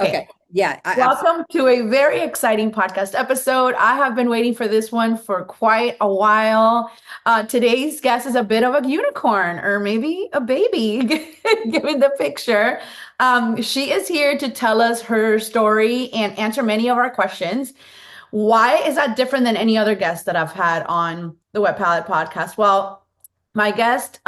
Okay. Okay. Yeah, I absolutely. Welcome to a very exciting podcast episode. I have been waiting for this one for quite a while. Today's guest is a bit of a unicorn or maybe a baby, given the picture. She is here to tell us her story and answer many of our questions. Why is that different than any other guest that I've had on the Wet Palette podcast? Well, my guest,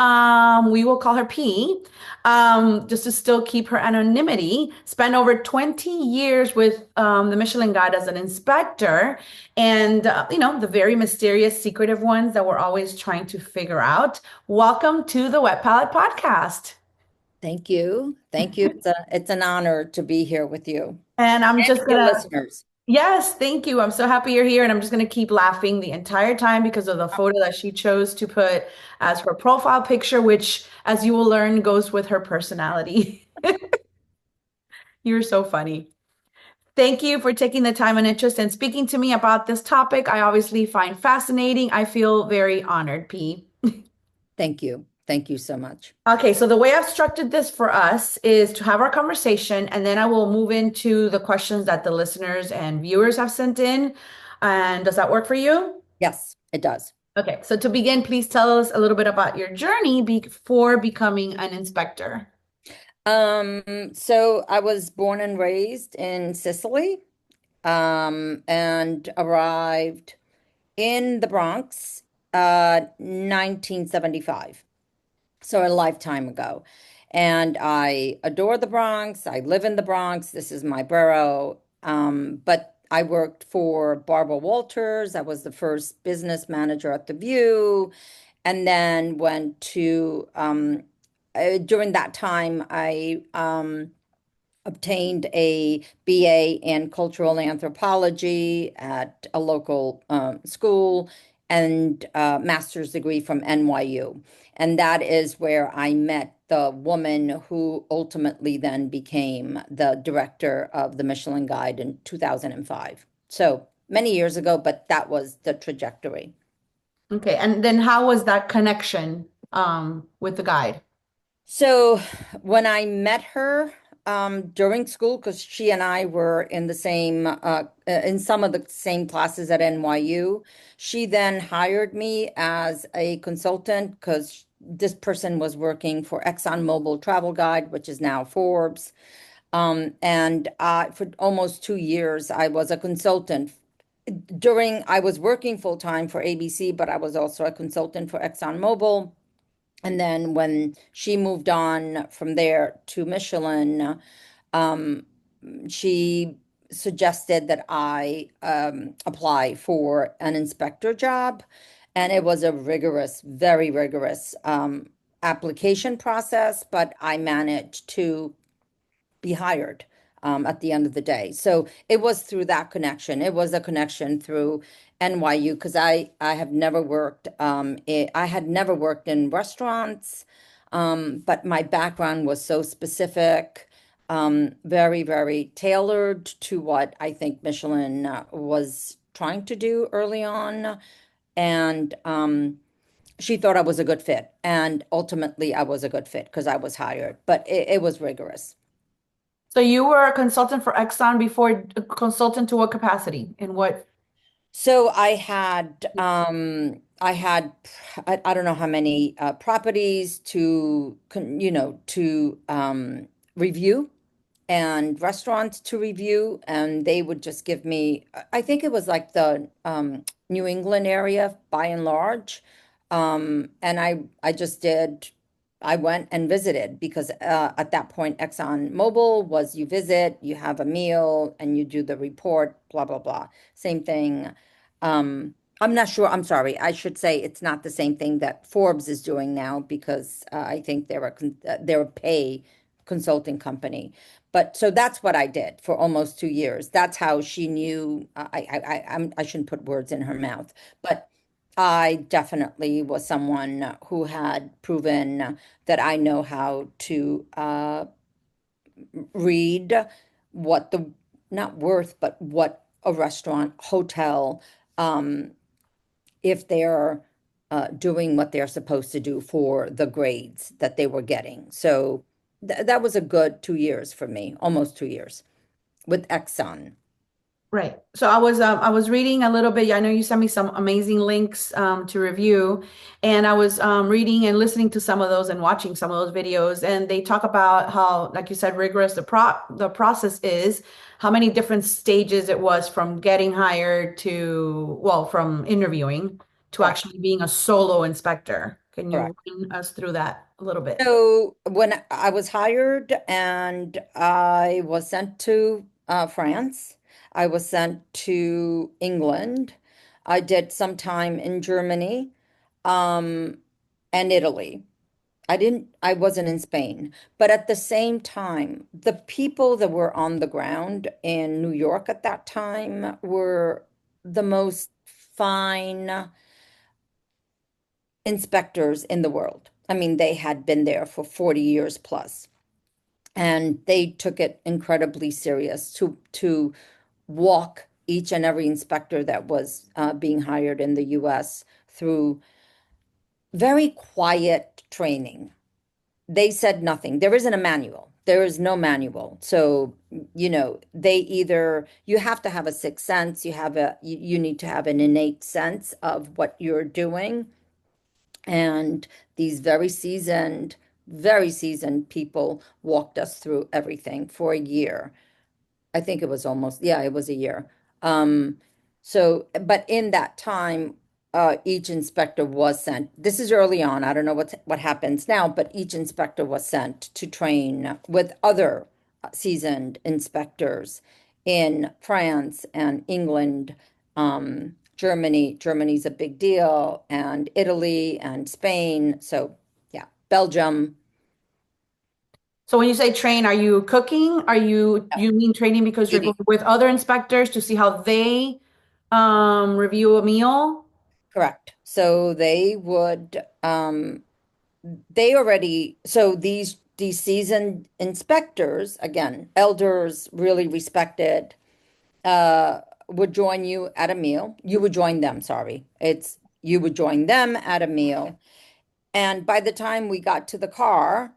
we will call her P, just to still keep her anonymity, spent over 20 years with the Michelin Guide as an inspector and, the very mysterious, secretive ones that we're always trying to figure out. Welcome to the Wet Palette podcast. Thank you. Thank you. It's an honor to be here with you And I'm and just your gonna listeners. Yes, thank you. I'm so happy you're here. And I'm just going to keep laughing the entire time because of the photo that she chose to put as her profile picture, which, as you will learn, goes with her personality. You're so funny. Thank you for taking the time and interest in speaking to me about this topic. I obviously find fascinating. I feel very honored, P. Thank you. Thank you so much. Okay, so the way I've structured this for us is to have our conversation, and then I will move into the questions that the listeners and viewers have sent in. And does that work for you? Yes, it does. Okay, so to begin, please tell us a little bit about your journey before becoming an inspector. So I was born and raised in Sicily, and arrived in the Bronx, 1975. So a lifetime ago. And I adore the Bronx. I live in the Bronx. This is my borough. But I worked for Barbara Walters. I was the first business manager at The View, and then went to, during that time, I obtained a BA in cultural anthropology at a local school and a master's degree from NYU. And that is where I met the woman who ultimately then became the director of the Michelin Guide in 2005. So many years ago, but that was the trajectory. Okay, and then how was that connection with the guide? So when I met her during school, because she and I were in the same in some of the same classes at NYU, she then hired me as a consultant because this person was working for ExxonMobil Travel Guide, which is now Forbes. And for almost 2 years, I was a consultant. I was working full time for ABC, but I was also a consultant for ExxonMobil. And then when she moved on from there to Michelin, um, she suggested that I apply for an inspector job. And it was a rigorous, very rigorous application process, but I managed to be hired at the end of the day. So it was through that connection. It was a connection through NYU because I have never worked I had never worked in restaurants, but my background was so specific, very, very tailored to what I think Michelin was trying to do early on. And she thought I was a good fit. And ultimately, I was a good fit because I was hired, but it was rigorous. So you were a consultant for Exxon before a consultant to what capacity? In what? So I don't know how many properties to review and restaurants to review, and they would just give me, I think it was like the New England area by and large. And I just did, I went and visited because at that point, ExxonMobil was you visit, you have a meal, and you do the report, blah, blah, blah. Same thing. I'm not sure. I'm sorry. I should say it's not the same thing that Forbes is doing now because I think they're a pay consulting company. But so that's what I did for almost 2 years. That's how she knew. I shouldn't put words in her mouth, but I definitely was someone who had proven that I know how to read what the not worth, but what a restaurant, hotel, um, if they're doing what they're supposed to do for the grades that they were getting. So th that was a good 2 years for me, almost 2 years. with Exxon. Right. So I was reading a little bit. I know you sent me some amazing links to review, and I was reading and listening to some of those and watching some of those videos. And they talk about how, like you said, rigorous the process is, how many different stages it was from getting hired to, well, from interviewing to Correct. actually being a solo inspector. Can you Correct. run us through that a little bit? So when I was hired and I was sent to France, I was sent to England. I did some time in Germany, um, and Italy. I wasn't in Spain, but at the same time, the people that were on the ground in New York at that time were the most fine inspectors in the world. I mean, they had been there for 40 years plus, and they took it incredibly serious to walk each and every inspector that was being hired in the US through very quiet training. They said nothing. There isn't a manual. There is no manual. So, they either you have to have a sixth sense, you need to have an innate sense of what you're doing. And these very seasoned people walked us through everything for a year. I think it was almost, yeah, it was a year. Um, but in that time, each inspector was sent. This is early on. I don't know what happens now, but each inspector was sent to train with other seasoned inspectors in France and England, Germany. Germany's a big deal, and Italy and Spain. So yeah, Belgium. So when you say train, are you cooking? You mean training because you're Eating. going with other inspectors to see how they review a meal? Correct. So they already, so these seasoned inspectors, again, elders really respected, would join you at a meal. You would join them, sorry. You would join them at a meal. And by the time we got to the car,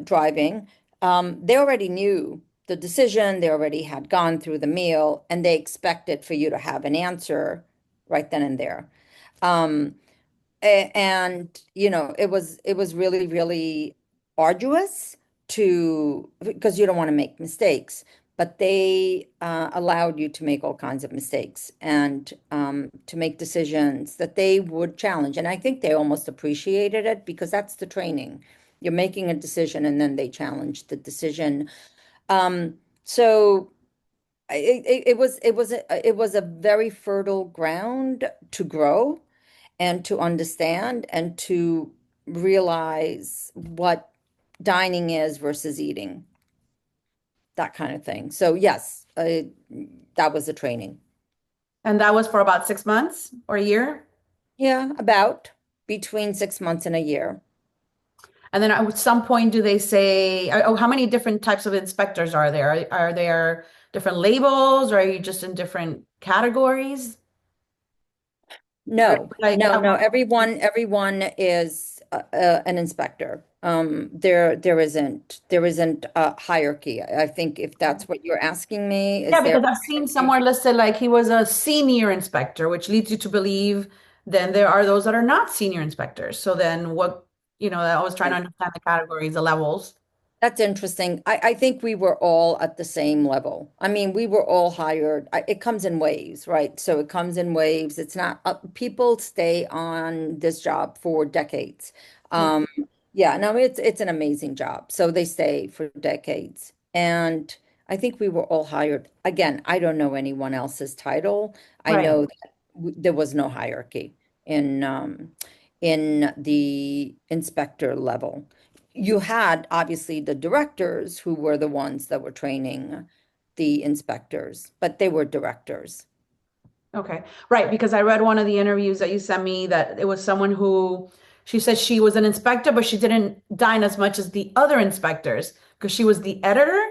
driving, they already knew the decision. They already had gone through the meal, and they expected for you to have an answer right then and there. Um, and it was really, really arduous to because you don't want to make mistakes, but they allowed you to make all kinds of mistakes and to make decisions that they would challenge. And I think they almost appreciated it because that's the training. You're making a decision and then they challenge the decision. So it was a very fertile ground to grow and to understand and to realize what dining is versus eating, that kind of thing. So yes, that was a training. And that was for about 6 months or a year. Yeah, about between 6 months and a year. And then at some point, do they say, oh, how many different types of inspectors are there? Are there different labels or are you just in different categories? Or No, like, no, no. Everyone is an inspector. There isn't a hierarchy. I think if that's what you're asking me, yeah, is there because I've a seen hierarchy? somewhere listed like he was a senior inspector, which leads you to believe then there are those that are not senior inspectors. So then what, I was trying to understand the categories, the levels. That's interesting. I think we were all at the same level. I mean, we were all hired. It comes in waves, right? So it comes in waves. It's not, people stay on this job for decades. Yeah. Um, yeah, no, it's an amazing job. So they stay for decades. And I think we were all hired. Again, I don't know anyone else's title. I Right. know that there was no hierarchy in in the inspector level. You had obviously the directors who were the ones that were training the inspectors, but they were directors. Okay. Right. Because I read one of the interviews that you sent me that it was someone who she said she was an inspector, but she didn't dine as much as the other inspectors because she was the editor.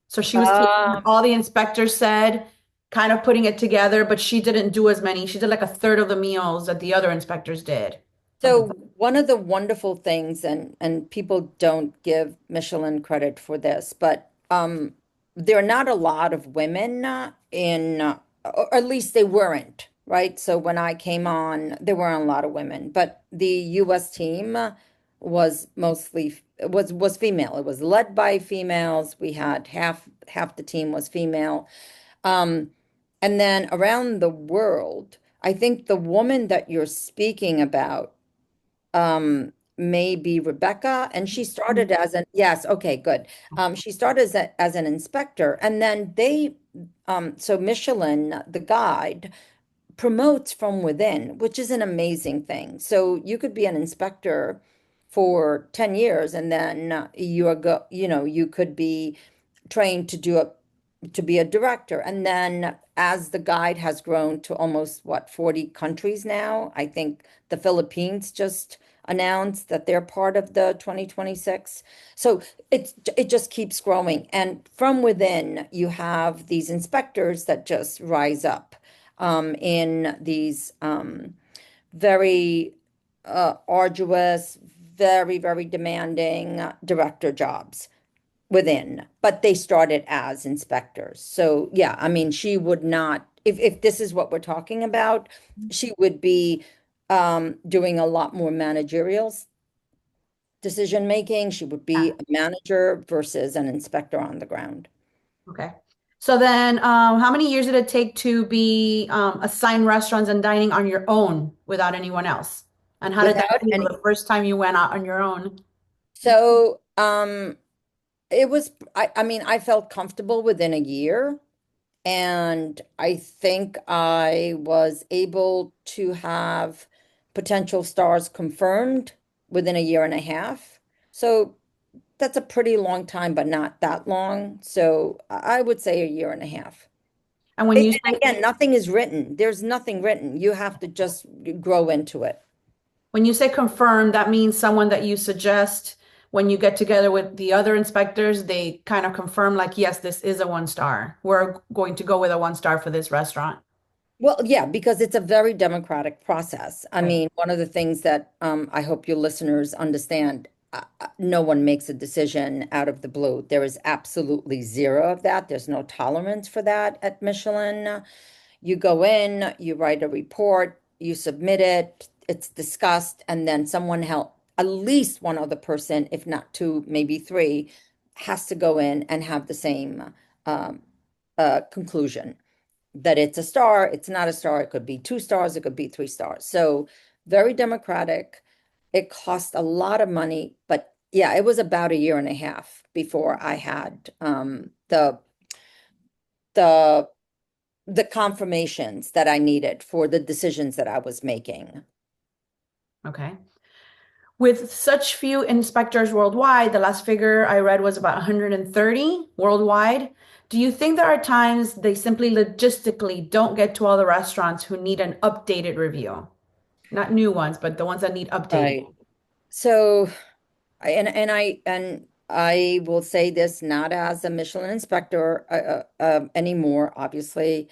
So she was taking what Um, all the inspectors said, kind of putting it together, but she didn't do as many. She did like a third of the meals that the other inspectors did. Something. so one of the wonderful things, and people don't give Michelin credit for this, but there are not a lot of women or at least they weren't, right? So when I came on, there weren't a lot of women, but the U.S. team was mostly was female. It was led by females. We had half the team was female. Um, and then around the world, I think the woman that you're speaking about may be Rebecca, and she started as an yes, okay, good. She started as an inspector, and then so Michelin, the guide, promotes from within, which is an amazing thing. So you could be an inspector for 10 years, and then you could be trained to be a director. And then as the guide has grown to almost what, 40 countries now, I think the Philippines just announced that they're part of the 2026. So it just keeps growing. And from within, you have these inspectors that just rise up in these very arduous, very, very demanding director jobs within, but they started as inspectors. So yeah, I mean, she would not, if this is what we're talking about, she would be doing a lot more managerial decision making. She would be Yeah. a manager versus an inspector on the ground. Okay. So then, how many years did it take to be assigned restaurants and dining on your own without anyone else? And how did that Without feel any, the first time you went out on your own? so it was, I mean, I felt comfortable within a year. And I think I was able to have potential stars confirmed within a year and a half. So that's a pretty long time, but not that long. So I would say a year and a half. And when And you say again, nothing is written. There's nothing written. You have to just grow into it. when you say confirm, that means someone that you suggest when you get together with the other inspectors, they kind of confirm like, yes, this is a 1 star. We're going to go with a 1 star for this restaurant. Well, yeah, because it's a very democratic process. I Right. mean, one of the things that I hope your listeners understand, no one makes a decision out of the blue. There is absolutely zero of that. There's no tolerance for that at Michelin. You go in, you write a report, you submit it, it's discussed, and then someone help, at least one other person, if not two, maybe three, has to go in and have the same um, conclusion that it's a star, it's not a star, it could be 2 stars, it could be 3 stars. So very democratic. It cost a lot of money, but yeah, it was about a year and a half before I had the the confirmations that I needed for the decisions that I was making. Okay. With such few inspectors worldwide, the last figure I read was about 130 worldwide. Do you think there are times they simply logistically don't get to all the restaurants who need an updated review? Not new ones, but the ones that need updating. Right. So and I will say this not as a Michelin inspector anymore, obviously,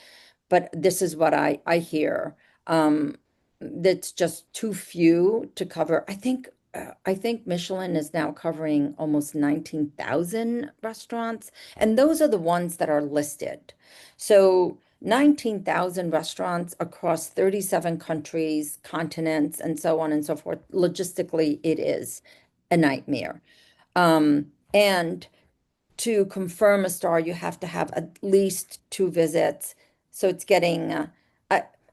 but this is what I hear. That's just too few to cover. I think Michelin is now covering almost 19,000 restaurants, and those are the ones that are listed. So 19,000 restaurants across 37 countries, continents, and so on and so forth. Logistically, it is a nightmare. And to confirm a star, you have to have at least 2 visits. So it's getting, uh,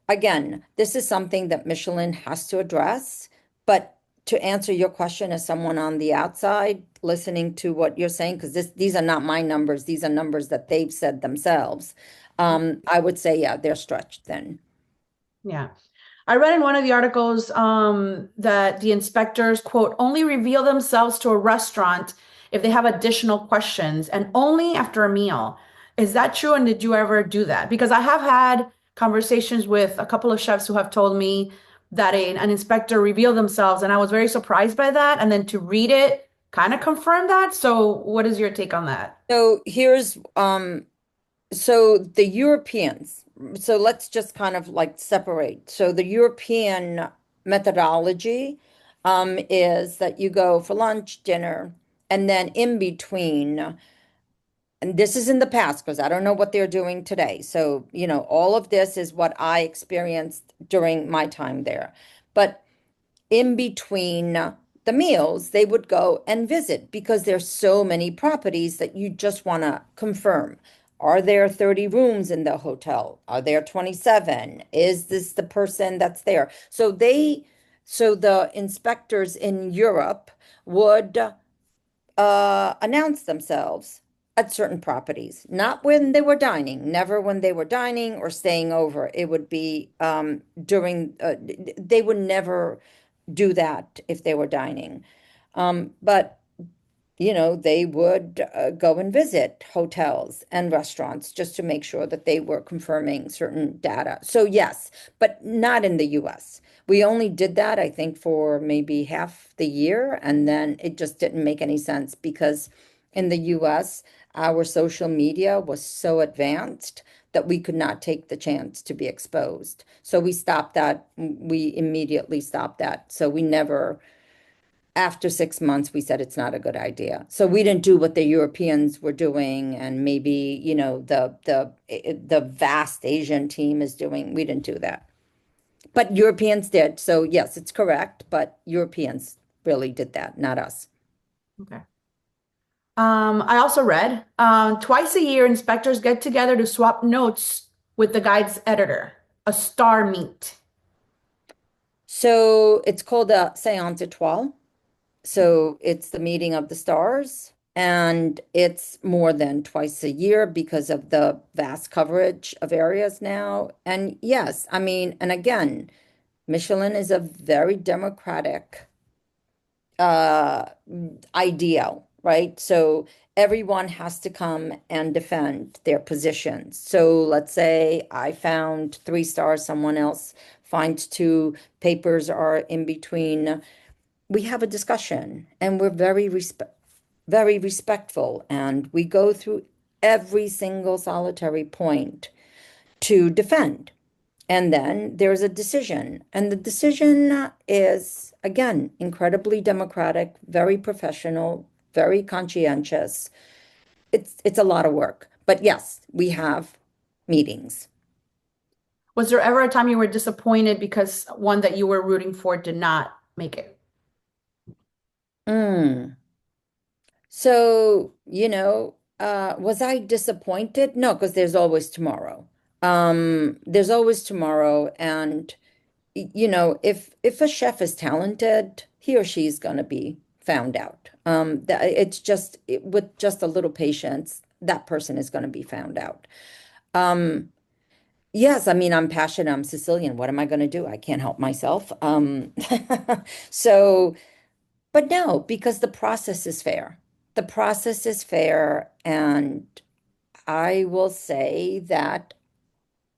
again, this is something that Michelin has to address. But to answer your question as someone on the outside, listening to what you're saying, because these are not my numbers, these are numbers that they've said themselves. I would say, yeah, they're stretched thin. Yeah. I read in one of the articles that the inspectors, quote, only reveal themselves to a restaurant if they have additional questions and only after a meal. Is that true? And did you ever do that? Because I have had conversations with a couple of chefs who have told me that an inspector revealed themselves, and I was very surprised by that. And then to read it kind of confirmed that. So, what is your take on that? So here's so the Europeans, so let's just kind of like separate. So the European methodology is that you go for lunch, dinner, and then in between, and this is in the past because I don't know what they're doing today. So, all of this is what I experienced during my time there. But in between the meals, they would go and visit because there's so many properties that you just want to confirm. Are there 30 rooms in the hotel? Are there 27? Is this the person that's there? So the inspectors in Europe would announce themselves at certain properties, not when they were dining, never when they were dining or staying over. It would be they would never do that if they were dining. But they would go and visit hotels and restaurants just to make sure that they were confirming certain data. So, yes, but not in the US. We only did that, I think, for maybe half the year, and then it just didn't make any sense because in the US, our social media was so advanced that we could not take the chance to be exposed. So we stopped that. We immediately stopped that. So we never after 6 months, we said it's not a good idea. So we didn't do what the Europeans were doing, and maybe, the vast Asian team is doing. We didn't do that. But Europeans did. So yes, it's correct, but Europeans really did that, not us. Okay. I also read twice a year, inspectors get together to swap notes with the guide's editor, a star meet. So it's called a séance étoile. So it's the meeting of the stars, and it's more than twice a year because of the vast coverage of areas now. And yes, I mean, and again, Michelin is a very democratic uh ideal, right? So everyone has to come and defend their positions. So let's say I found 3 stars, someone else finds two, papers are in between. We have a discussion and we're very respectful, and we go through every single solitary point to defend. And then there's a decision. And the decision is, again, incredibly democratic, very professional, very conscientious. It's a lot of work. But yes, we have meetings. Was there ever a time you were disappointed because one that you were rooting for did not make it? Mm. So, was I disappointed? No, because there's always tomorrow. There's always tomorrow, and if a chef is talented, he or she's gonna be found out. That it's just with just a little patience, that person is gonna be found out. Um, yes, I mean I'm passionate. I'm Sicilian. What am I gonna do? I can't help myself. So. But no, because the process is fair. The process is fair, and I will say that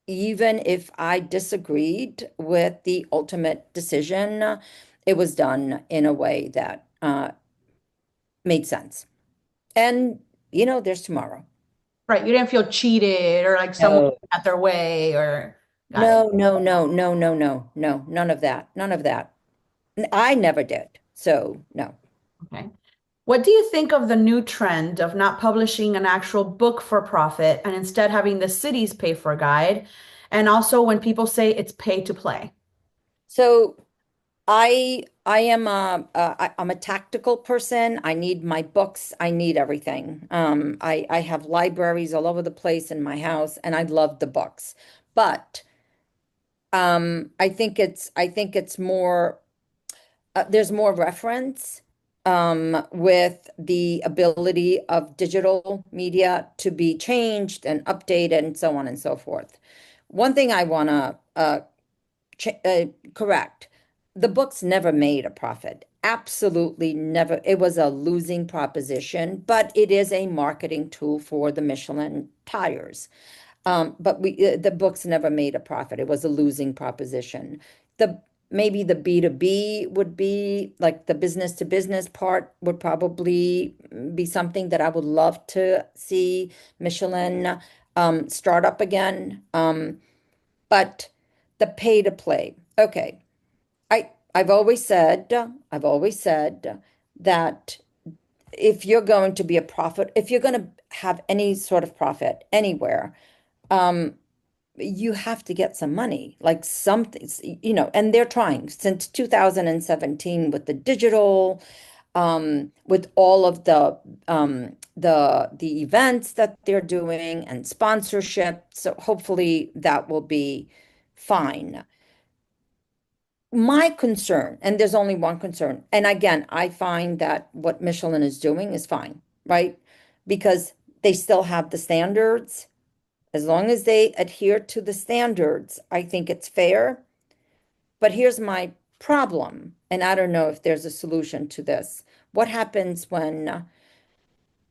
even if I disagreed with the ultimate decision, it was done in a way that made sense. And, there's tomorrow. Right. You didn't feel cheated or like someone No. got their way or got it. No, no, no, no, no, no, no, none of that. None of that. I never did. So, no. Okay. What do you think of the new trend of not publishing an actual book for profit and instead having the cities pay for a guide? And also when people say it's pay to play. So I'm a tactical person. I need my books. I need everything. I have libraries all over the place in my house, and I love the books. But I think it's more there's more reference with the ability of digital media to be changed and updated and so on and so forth. One thing I want to ch correct. The books never made a profit. Absolutely never. It was a losing proposition, but it is a marketing tool for the Michelin tires. But the books never made a profit. It was a losing proposition. The Maybe the B2B would be like the business to business part would probably be something that I would love to see Michelin start up again. But the pay to play. Okay. I've always said that if you're going to be a profit, if you're going to have any sort of profit anywhere, um, you have to get some money, like something, and they're trying since 2017 with the digital, with all of the events that they're doing and sponsorship. So hopefully that will be fine. My concern, and there's only one concern, and again, I find that what Michelin is doing is fine, right? Because they still have the standards. As long as they adhere to the standards, I think it's fair. But here's my problem, and I don't know if there's a solution to this. What happens when,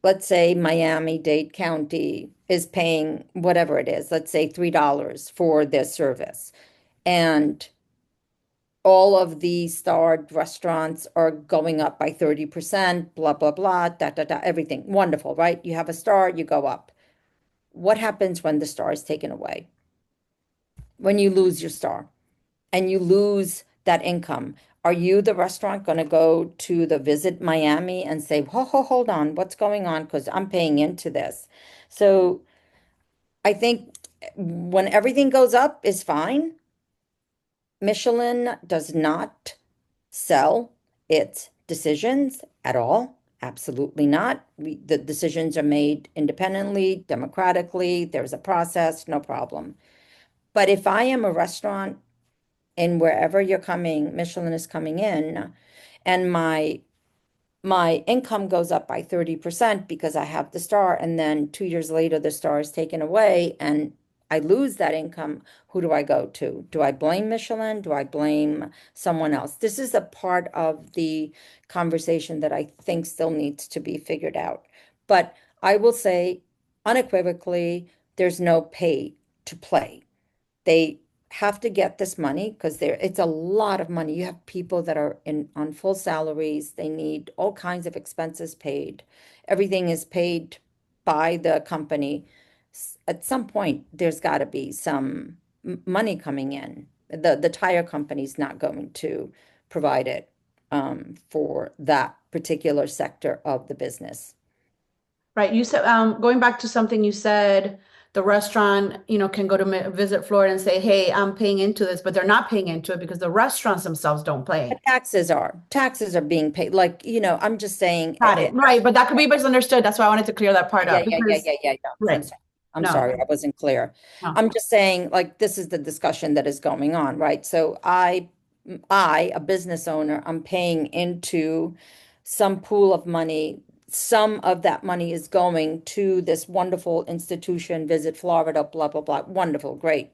let's say, Miami-Dade County is paying whatever it is, let's say $3 for this service, and all of the starred restaurants are going up by 30%, blah, blah, blah, da, da, da, everything. Wonderful, right? You have a star, you go up. What happens when the star is taken away? When you lose your star and you lose that income, are you, the restaurant, going to go to the Visit Miami and say, hold on, what's going on? Because I'm paying into this. So I think when everything goes up is fine. Michelin does not sell its decisions at all. Absolutely not. The decisions are made independently, democratically. There's a process, no problem. But if I am a restaurant and wherever you're coming, Michelin is coming in, and my income goes up by 30% because I have the star, and then 2 years later the star is taken away and I lose that income, who do I go to? Do I blame Michelin? Do I blame someone else? This is a part of the conversation that I think still needs to be figured out. But I will say unequivocally, there's no pay to play. They have to get this money because it's a lot of money. You have people that are in on full salaries. They need all kinds of expenses paid. Everything is paid by the company. At some point, there's got to be some money coming in. The tire company's not going to provide it for that particular sector of the business. Right. You said, going back to something you said, the restaurant, can go to visit Florida and say, hey, I'm paying into this, but they're not paying into it because the restaurants themselves don't The pay. taxes are being paid. Like, I'm just saying, Got it. Right. But that could be misunderstood. That's why I wanted to clear that part yeah, up yeah, yeah, because, yeah, yeah, yeah. I'm right. sorry. I'm No, sorry. I wasn't clear. no. I'm just saying, like, this is the discussion that is going on, right? So a business owner, I'm paying into some pool of money. Some of that money is going to this wonderful institution, Visit Florida, blah, blah, blah. Wonderful, great.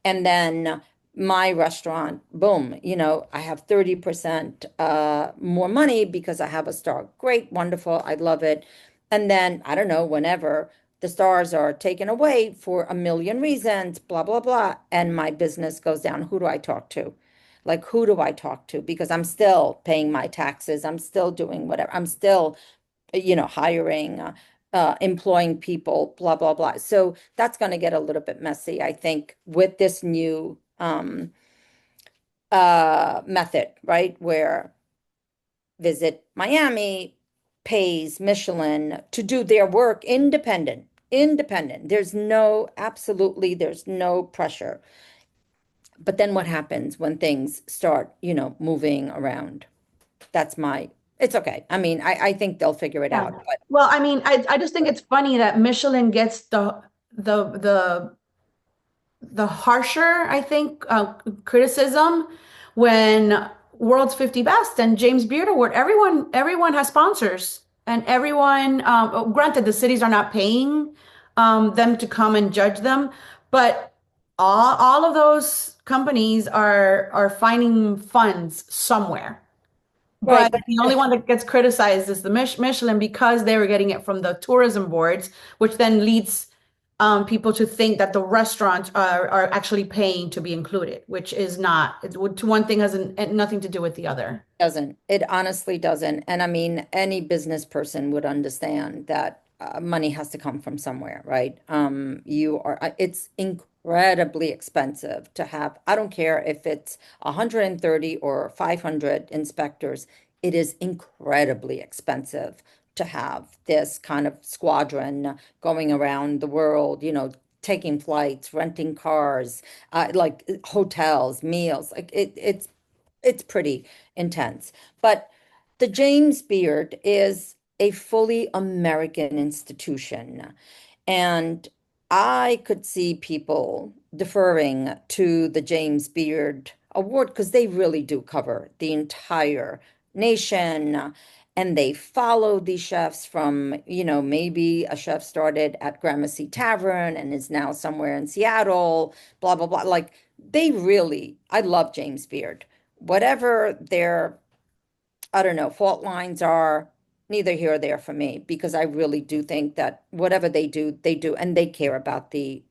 And then my restaurant, boom, I have 30% more money because I have a star. Great, wonderful. I love it. And then, I don't know, whenever the stars are taken away for a million reasons, blah, blah, blah, and my business goes down, who do I talk to? Like, who do I talk to? Because I'm still paying my taxes. I'm still doing whatever. I'm still, hiring, employing people, blah, blah, blah. So that's going to get a little bit messy, I think, with this new method, right? Where Visit Miami pays Michelin to do their work independent. Independent. There's no pressure. But then what happens when things start, moving around? It's okay. I mean, I think they'll figure it Yeah. out, but Well, I mean, I just think it's funny that Michelin gets the the the harsher, I think, criticism when World's 50 Best and James Beard Award, everyone has sponsors and everyone, granted, the cities are not paying them to come and judge them, but all of those companies are finding funds somewhere. right, But but the only one that gets criticized is the Michelin because they were getting it from the tourism boards, which then leads people to think that the restaurants are actually paying to be included, which is not. One thing has nothing to do with the other. doesn't. It honestly doesn't. And I mean, any business person would understand that money has to come from somewhere, right? It's incredibly expensive to have, I don't care if it's 130 or 500 inspectors, it is incredibly expensive to have this kind of squadron going around the world, taking flights, renting cars, like hotels, meals. Like it's pretty intense. But the James Beard is a fully American institution. And I could see people deferring to the James Beard Award because they really do cover the entire nation. And they follow these chefs from, maybe a chef started at Gramercy Tavern and is now somewhere in Seattle, blah, blah, blah. Like I love James Beard. Whatever their, I don't know, fault lines are, neither here or there for me, because I really do think that whatever they do, and they care about the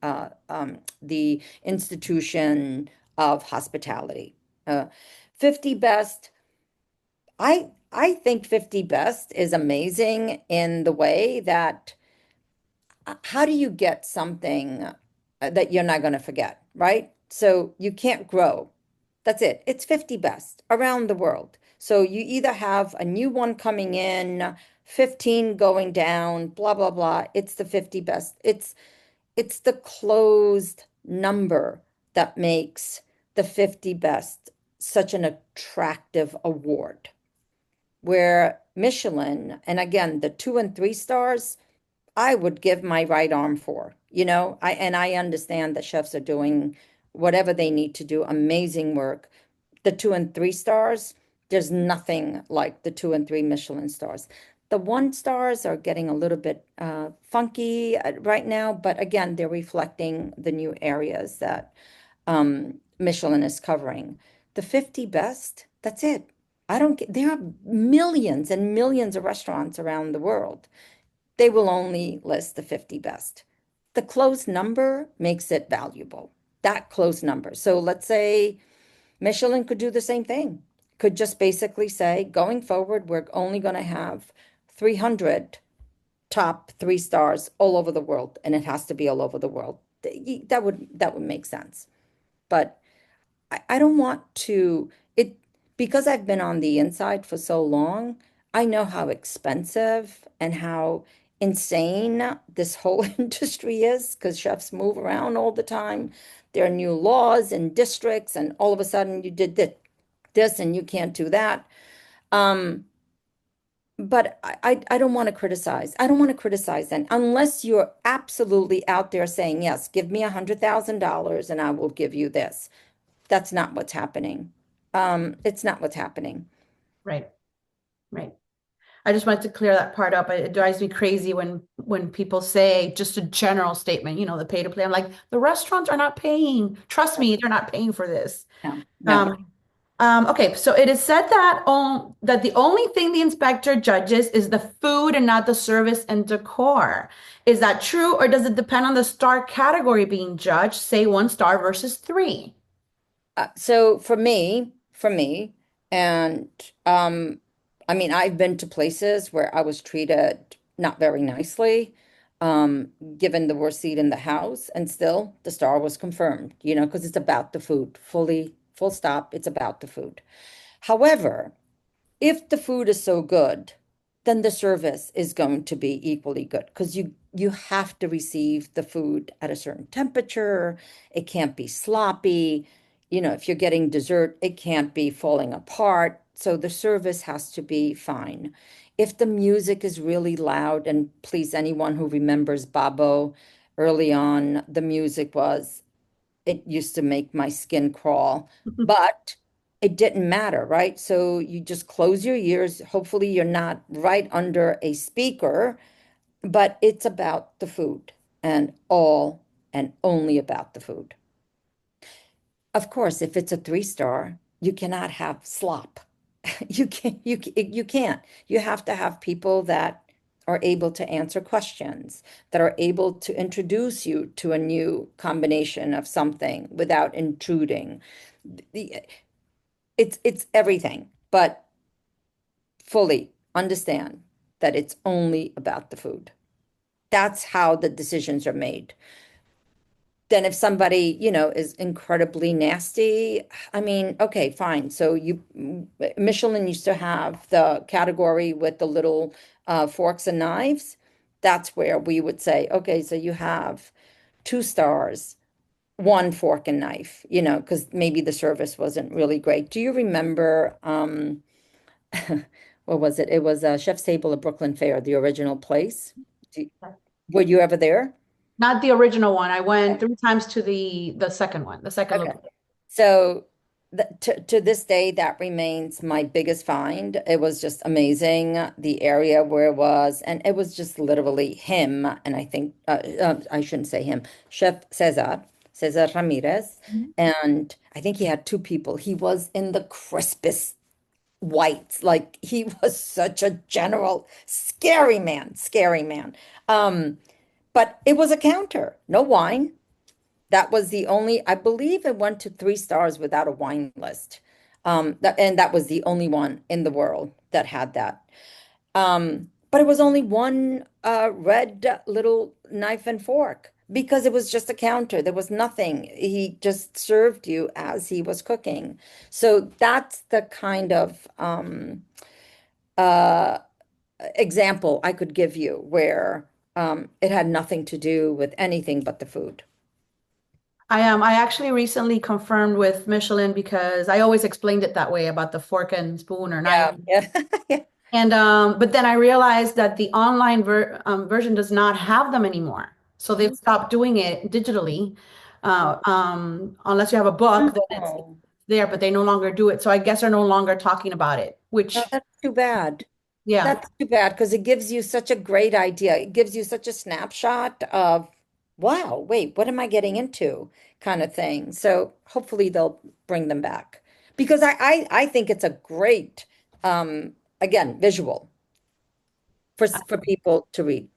institution of hospitality. 50 Best, I think 50 Best is amazing in the way that how do you get something that you're not going to forget, right? So you can't grow. That's it. It's 50 best around the world. So you either have a new one coming in, 15 going down, blah, blah, blah. It's the 50 best. It's the closed number that makes the 50 best such an attractive award. Where Michelin, and again, the 2 and 3 stars, I would give my right arm for, I understand that chefs are doing whatever they need to do, amazing work. The 2 and 3 stars, there's nothing like the 2 and 3 Michelin stars. The 1 stars are getting a little bit funky right now, but again, they're reflecting the new areas that Michelin is covering. The 50 best, that's it. I don't get, there are millions and millions of restaurants around the world. They will only list the 50 best. The closed number makes it valuable, that closed number. So let's say Michelin could do the same thing, could just basically say, going forward, we're only going to have 300 top 3 stars all over the world, and it has to be all over the world. That would make sense. But I don't want to it because I've been on the inside for so long. I know how expensive and how insane this whole industry is because chefs move around all the time. There are new laws and districts, and all of a sudden you did this and you can't do that. Um, but I don't want to criticize. I don't want to criticize then unless you're absolutely out there saying, yes, give me $100,000 and I will give you this. That's not what's happening. It's not what's happening. Right, right. I just wanted to clear that part up. It drives me crazy when people say just a general statement, the pay to play. I'm like, the restaurants are not paying. Trust me, they're not paying for this. No, no. Um, okay, so it is said that the only thing the inspector judges is the food and not the service and decor. Is that true, or does it depend on the star category being judged, say 1 star versus 3? So for me, and I mean, I've been to places where I was treated not very nicely, given the worst seat in the house, and still the star was confirmed, because it's about the food, fully, full stop, it's about the food. However, if the food is so good, then the service is going to be equally good because you have to receive the food at a certain temperature. It can't be sloppy. If you're getting dessert, it can't be falling apart. So the service has to be fine. If the music is really loud, and please, anyone who remembers Babo early on, the music was it used to make my skin crawl, but it didn't matter, right? So you just close your ears. Hopefully, you're not right under a speaker, but it's about the food and all and only about the food. Of course, if it's a 3 star, you cannot have slop. You can't. You have to have people that are able to answer questions, that are able to introduce you to a new combination of something without intruding. The- it's everything, but fully understand that it's only about the food. That's how the decisions are made. Then if somebody, is incredibly nasty, I mean, okay, fine. So Michelin used to have the category with the little forks and knives, that's where we would say, okay, so you have 2 stars, one fork and knife, because maybe the service wasn't really great. Do you remember, what was it? It was Chef's Table at Brooklyn Fair, the original place. Do- Were you ever there? Not the original one. I went 3 times to the second one, the second Okay. location. So to this day, that remains my biggest find. It was just amazing, the area where it was, and it was just literally him. And I think I shouldn't say him, Chef Cesar Ramirez, Mhm. and I think he had two people. He was in the crispest whites, like he was such a general, scary man, scary man. Um, but it was a counter, no wine. That was the only, I believe it went to 3 stars without a wine list. And that was the only one in the world that had that. But it was only one red little knife and fork because it was just a counter. There was nothing. He just served you as he was cooking. So that's the kind of uh, example I could give you where it had nothing to do with anything but the food. I actually recently confirmed with Michelin because I always explained it that way about the fork and spoon or knife. Yeah, yeah, yeah. And but then I realized that the online version does not have them anymore. So they've stopped doing it digitally. Unless you have a book, then it's Oh, there, but they no longer do it. So I guess they're no longer talking about it, no, which, that's too bad. yeah. That's too bad because it gives you such a great idea. It gives you such a snapshot of, wow, wait, what am I getting into? Kind of thing. So hopefully they'll bring them back because I think it's a great, again, visual for people to read.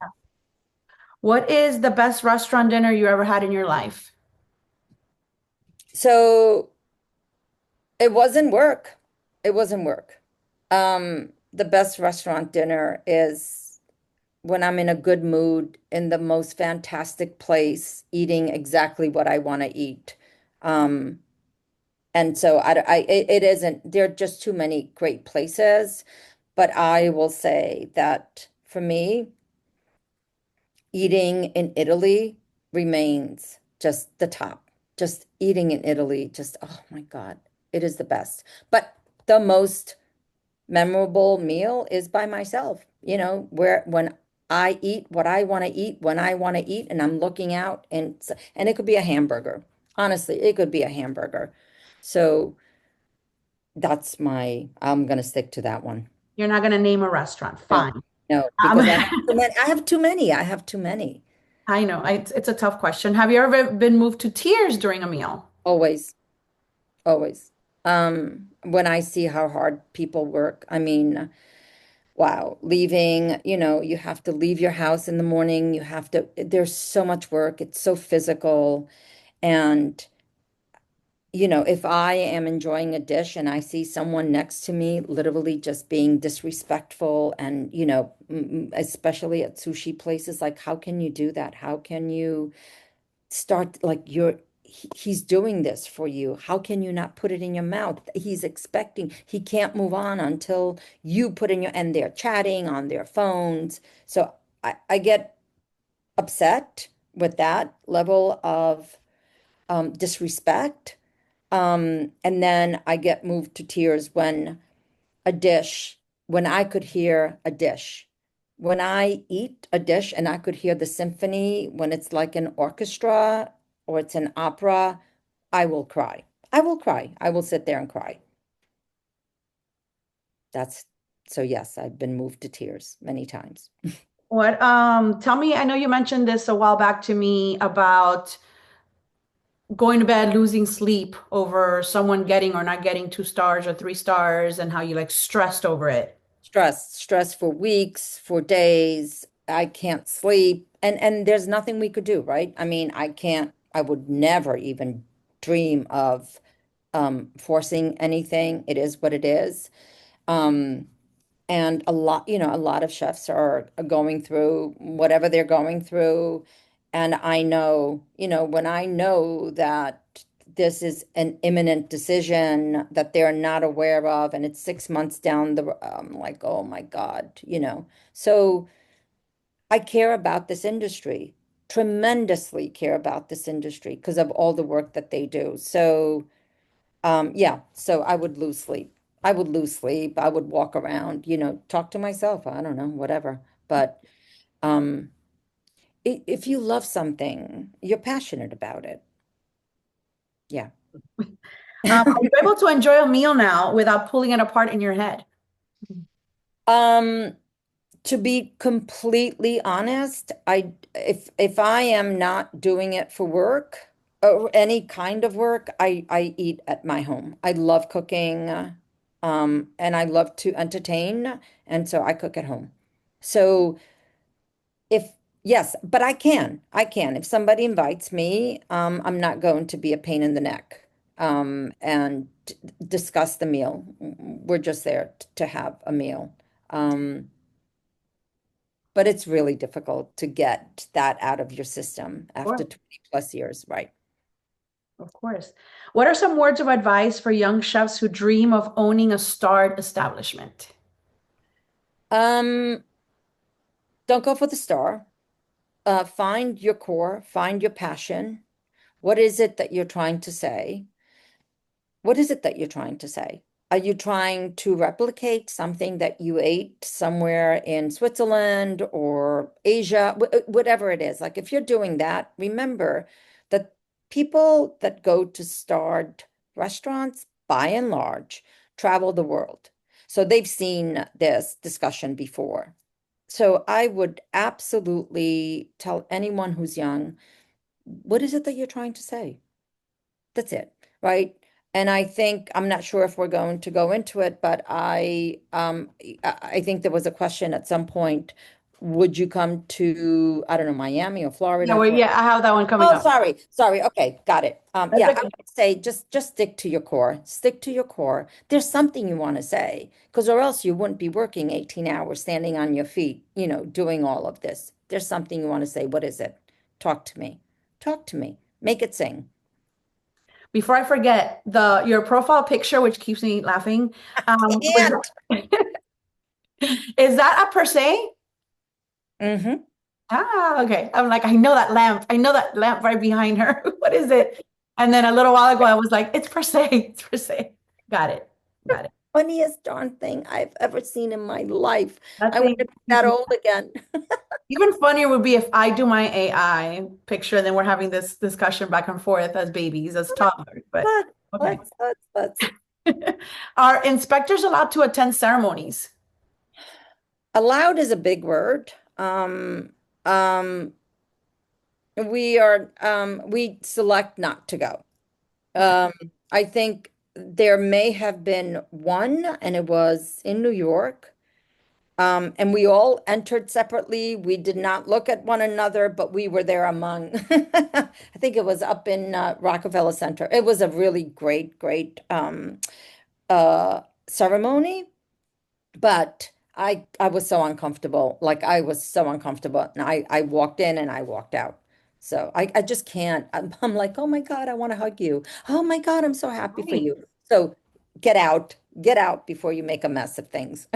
What is the best restaurant dinner you ever had in your life? So it wasn't work. It wasn't work. The best restaurant dinner is when I'm in a good mood, in the most fantastic place, eating exactly what I want to eat. Um, and so it isn't, there are just too many great places, but I will say that for me, eating in Italy remains just the top. Just eating in Italy, just, oh my God, it is the best. But the most memorable meal is by myself, where when I eat what I want to eat when I want to eat and I'm looking out and it could be a hamburger. Honestly, it could be a hamburger. So I'm gonna stick to that one. You're not going to name a restaurant. No, Fine. no, Um, because I have too many. I have too many. I have too many. I know it's a tough question. Have you ever been moved to tears during a meal? Always, always. When I see how hard people work, I mean, wow, leaving, you have to leave your house in the morning. There's so much work. It's so physical. And, if I am enjoying a dish and I see someone next to me literally just being disrespectful and, especially at sushi places, like, how can you do that? How can you start like he's doing this for you. How can you not put it in your mouth? He can't move on until you put in your, and they're chatting on their phones. So I get upset with that level of disrespect. And then I get moved to tears a dish, when I could hear a dish. When I eat a dish and I could hear the symphony, when it's like an orchestra or it's an opera, I will cry. I will cry. I will sit there and cry. That's so yes, I've been moved to tears many times. What, tell me, I know you mentioned this a while back to me about going to bed, losing sleep over someone getting or not getting 2 stars or 3 stars and how you like stressed over it. Stress for weeks, for days. I can't sleep. And there's nothing we could do, right? I mean, I would never even dream of forcing anything. It is what it is. Um, and a lot of chefs are going through whatever they're going through. And I know, when I know that this is an imminent decision that they're not aware of, and it's 6 months down like, oh my God, So I care about this industry, tremendously care about this industry because of all the work that they do. So, yeah, so I would lose sleep. I would lose sleep. I would walk around, talk to myself. I don't know, whatever. But um, if you love something, you're passionate about it. Yeah. Are you able to enjoy a meal now without pulling it apart in your head? Um, to be completely honest, if I am not doing it for work or any kind of work, I eat at my home. I love cooking, and I love to entertain, and so I cook at home. So if yes, but I can. If somebody invites me, I'm not going to be a pain in the neck, and discuss the meal. We're just there to have a meal. Um, but it's really difficult to get that out of your system after Sure, 20 plus years, right? of course. What are some words of advice for young chefs who dream of owning a starred establishment? Um, don't go for the star. Find your core, find your passion. What is it that you're trying to say? What is it that you're trying to say? Are you trying to replicate something that you ate somewhere in Switzerland or Asia, whatever it is? Like if you're doing that, remember that people that go to starred restaurants, by and large, travel the world. So they've seen this discussion before. So I would absolutely tell anyone who's young, what is it that you're trying to say? That's it, right? And I think I'm not sure if we're going to go into it, but I think there was a question at some point, would you come to, I don't know, Miami or Yeah, Florida well, for yeah, I have that one coming Oh, up. sorry. Okay, got it. That's Yeah, I okay. would say just stick to your core. Stick to your core. There's something you want to say, because or else you wouldn't be working 18 hours standing on your feet, doing all of this. There's something you want to say. What is it? Talk to me. Talk to me. Make it sing. Before I forget, the your profile picture, which keeps me laughing, was And is that a per se? hmm Ah, okay. I'm like, I know that lamp. I know that lamp right behind her. What is it? And then a little while ago, I was like, it's per se. It's per se. Got it. Got it. Funniest darn thing I've ever seen in my life. That I want to thing be keeps that me. old again. Even funnier would be if I do my AI picture, and then we're having this discussion back and forth as babies, as toddlers. But Let, okay. let's. Are inspectors allowed to attend ceremonies? Allowed is a big word. Um, we select not to go. Okay. Um, I think there may have been one, and it was in New York. And we all entered separately. We did not look at one another, but we were there among, I think it was up in Rockefeller Center. It was a really great ceremony, but I was so uncomfortable. Like I was so uncomfortable. And I walked in and I walked out. So I just can't. I'm like, oh my God, I want to hug you. Oh my God, I'm so happy for Right. you. So get out before you make a mess of things.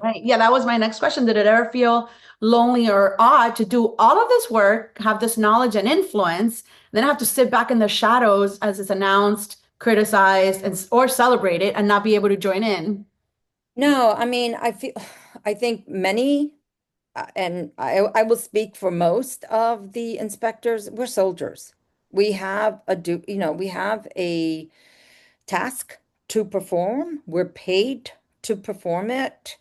Right. Yeah, that was my next question. Did it ever feel lonely or odd to do all of this work, have this knowledge and influence, then have to sit back in the shadows as it's announced, criticized, and or celebrated and not be able to join in? No, I mean, I think many, and I will speak for most of the inspectors, we're soldiers. We have a task to perform. We're paid to perform it.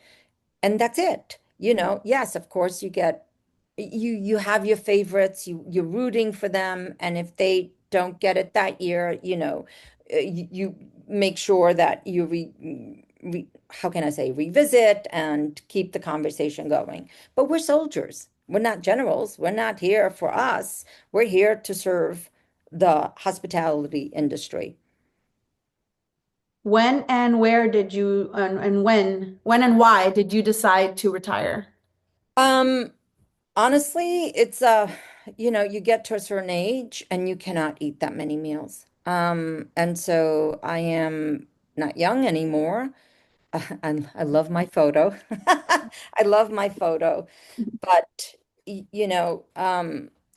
And that's it. Yes, of course you have your favorites, you're rooting for them, and if they don't get it that year, you make sure that you how can I say, revisit and keep the conversation going. But we're soldiers. We're not generals. We're not here for us. We're here to serve the hospitality industry. When and where did you and when and why did you decide to retire? Um, Honestly, you get to a certain age and you cannot eat that many meals. And so I am not young anymore. I love my photo. I love my photo, but you know,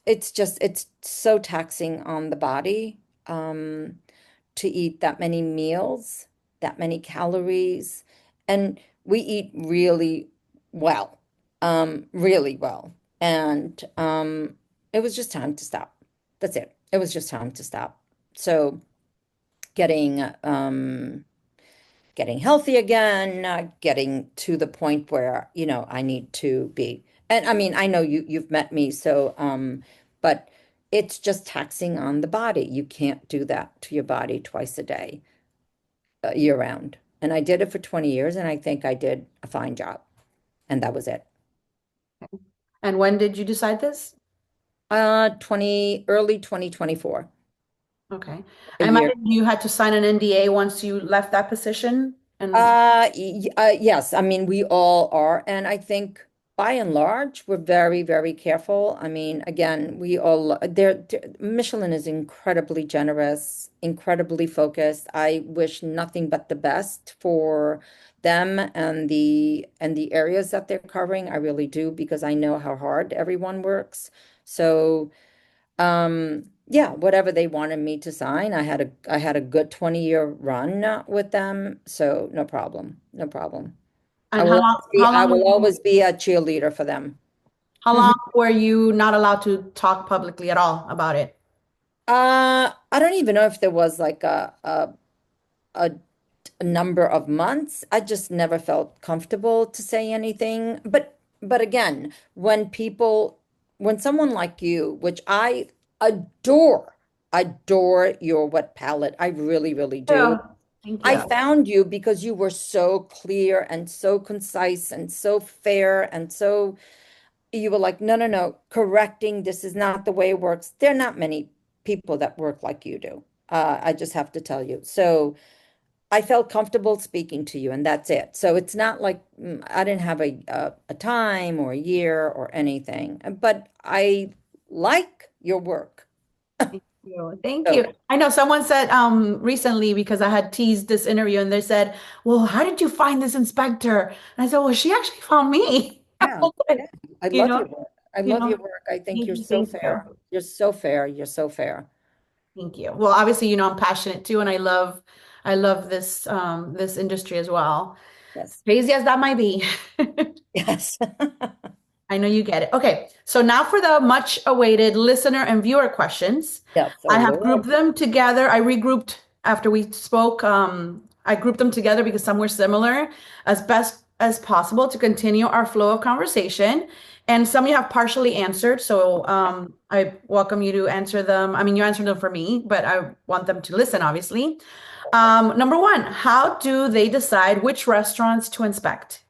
it's so taxing on the body, to eat that many meals, that many calories, and we eat really well. And it was just time to stop. That's it. It was just time to stop. So getting getting healthy again, getting to the point where, I need to be. And I mean, I know you've met me, so but it's just taxing on the body. You can't do that to your body twice a day, year round. And I did it for 20 years, and I think I did a fine job. And that was it. And when did you decide this? Early 2024, Okay. a I year. imagine you had to sign an NDA once you left that position. And Yes, I mean, we all are. And I think by and large, we're very, very careful. I mean, again, we all, Michelin is incredibly generous, incredibly focused. I wish nothing but the best for them and the areas that they're covering. I really do, because I know how hard everyone works. So, yeah, whatever they wanted me to sign, I had a good 20-year run with them, so no problem. No problem. I and will always be how I long will always be a cheerleader for them. how long were you not allowed to talk publicly at all about it? I don't even know if there was like a a number of months. I just never felt comfortable to say anything. But again, when someone like you, which I adore, adore your wet palette. I really, really do. Yeah. Thank I you. found you because you were so clear and so concise and so fair, and so you were like, no, no, no, correcting, this is not the way it works. There are not many people that work like you do. I just have to tell you. So I felt comfortable speaking to you, and that's it. So it's not like I didn't have a time or a year or anything, but I like your work. Thank you. Thank So you. I know someone said recently, because I had teased this interview, and they said, "Well, how did you find this inspector?" And I said, "Well, she actually found me." yeah, yeah, I You love know, your work. I you love know, your work. I think thank you're you, so thank fair. you. You're so fair. You're so fair. Thank you. Well, obviously, I'm passionate too, and I love this industry as well. Yes. Crazy as that might be. Yes. I know you get it. Okay, so now for the much awaited listener and viewer questions. Yes. Oh I have Lord. grouped them together. I regrouped after we spoke. I grouped them together because some were similar as best as possible to continue our flow of conversation. And some you have partially answered. So I welcome you to answer them. I mean, you answered them for me, but I want them to listen, obviously. Number one, how do they decide which restaurants to inspect?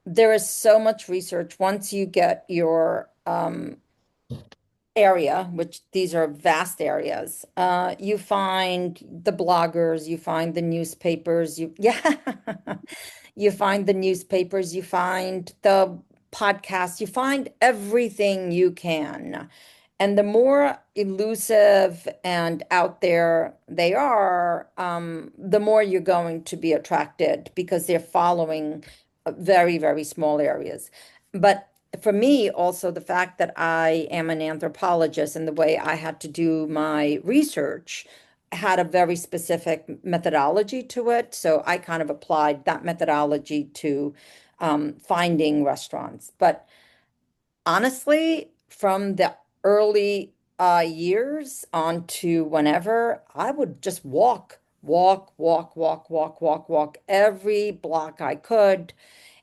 There is so much research once you get your area, which these are vast areas. You find the bloggers, you find the newspapers, yeah, you find the newspapers, you find the podcasts, you find everything you can. And the more elusive and out there they are, the more you're going to be attracted, because they're following very, very small areas. But for me, also the fact that I am an anthropologist, and the way I had to do my research had a very specific methodology to it. So I kind of applied that methodology to finding restaurants. But honestly, from the early years on to whenever, I would just walk every block I could.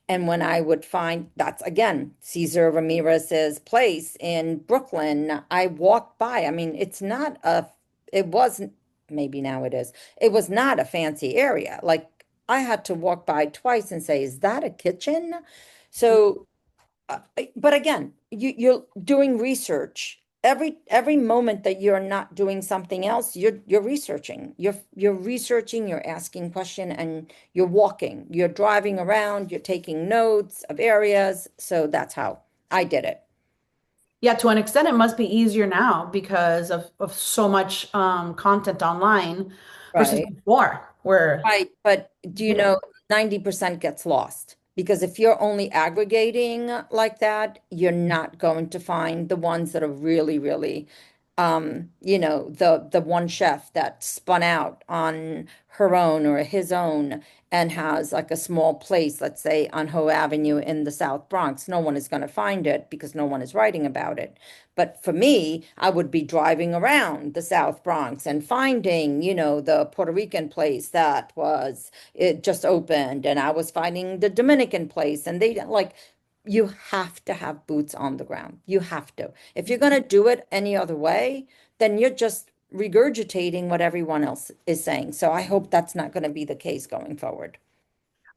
And when I would find, that's again Cesar Ramirez's place in Brooklyn, I walked by. I mean, it wasn't, maybe now it is. It was not a fancy area. Like I had to walk by twice and say, is that a kitchen? So but again, you're doing research. Every moment that you're not doing something else, you're researching. You're researching, you're asking question, and you're walking. You're driving around, you're taking notes of areas. So that's how I did it. Yeah, to an extent, it must be easier now because of so much content online versus Right. before, where Right, but do you know 90% gets lost? Because if you're only aggregating like that, you're not going to find the ones that are really, really, the one chef that spun out on her own or his own and has like a small place, let's say on Hoe Avenue in the South Bronx. No one is going to find it because no one is writing about it. But for me, I would be driving around the South Bronx and finding, the Puerto Rican place that it just opened, and I was finding the Dominican place, and they like, you have to have boots on the ground. You have to. If you're going to do it any other way, then you're just regurgitating what everyone else is saying. So I hope that's not going to be the case going forward.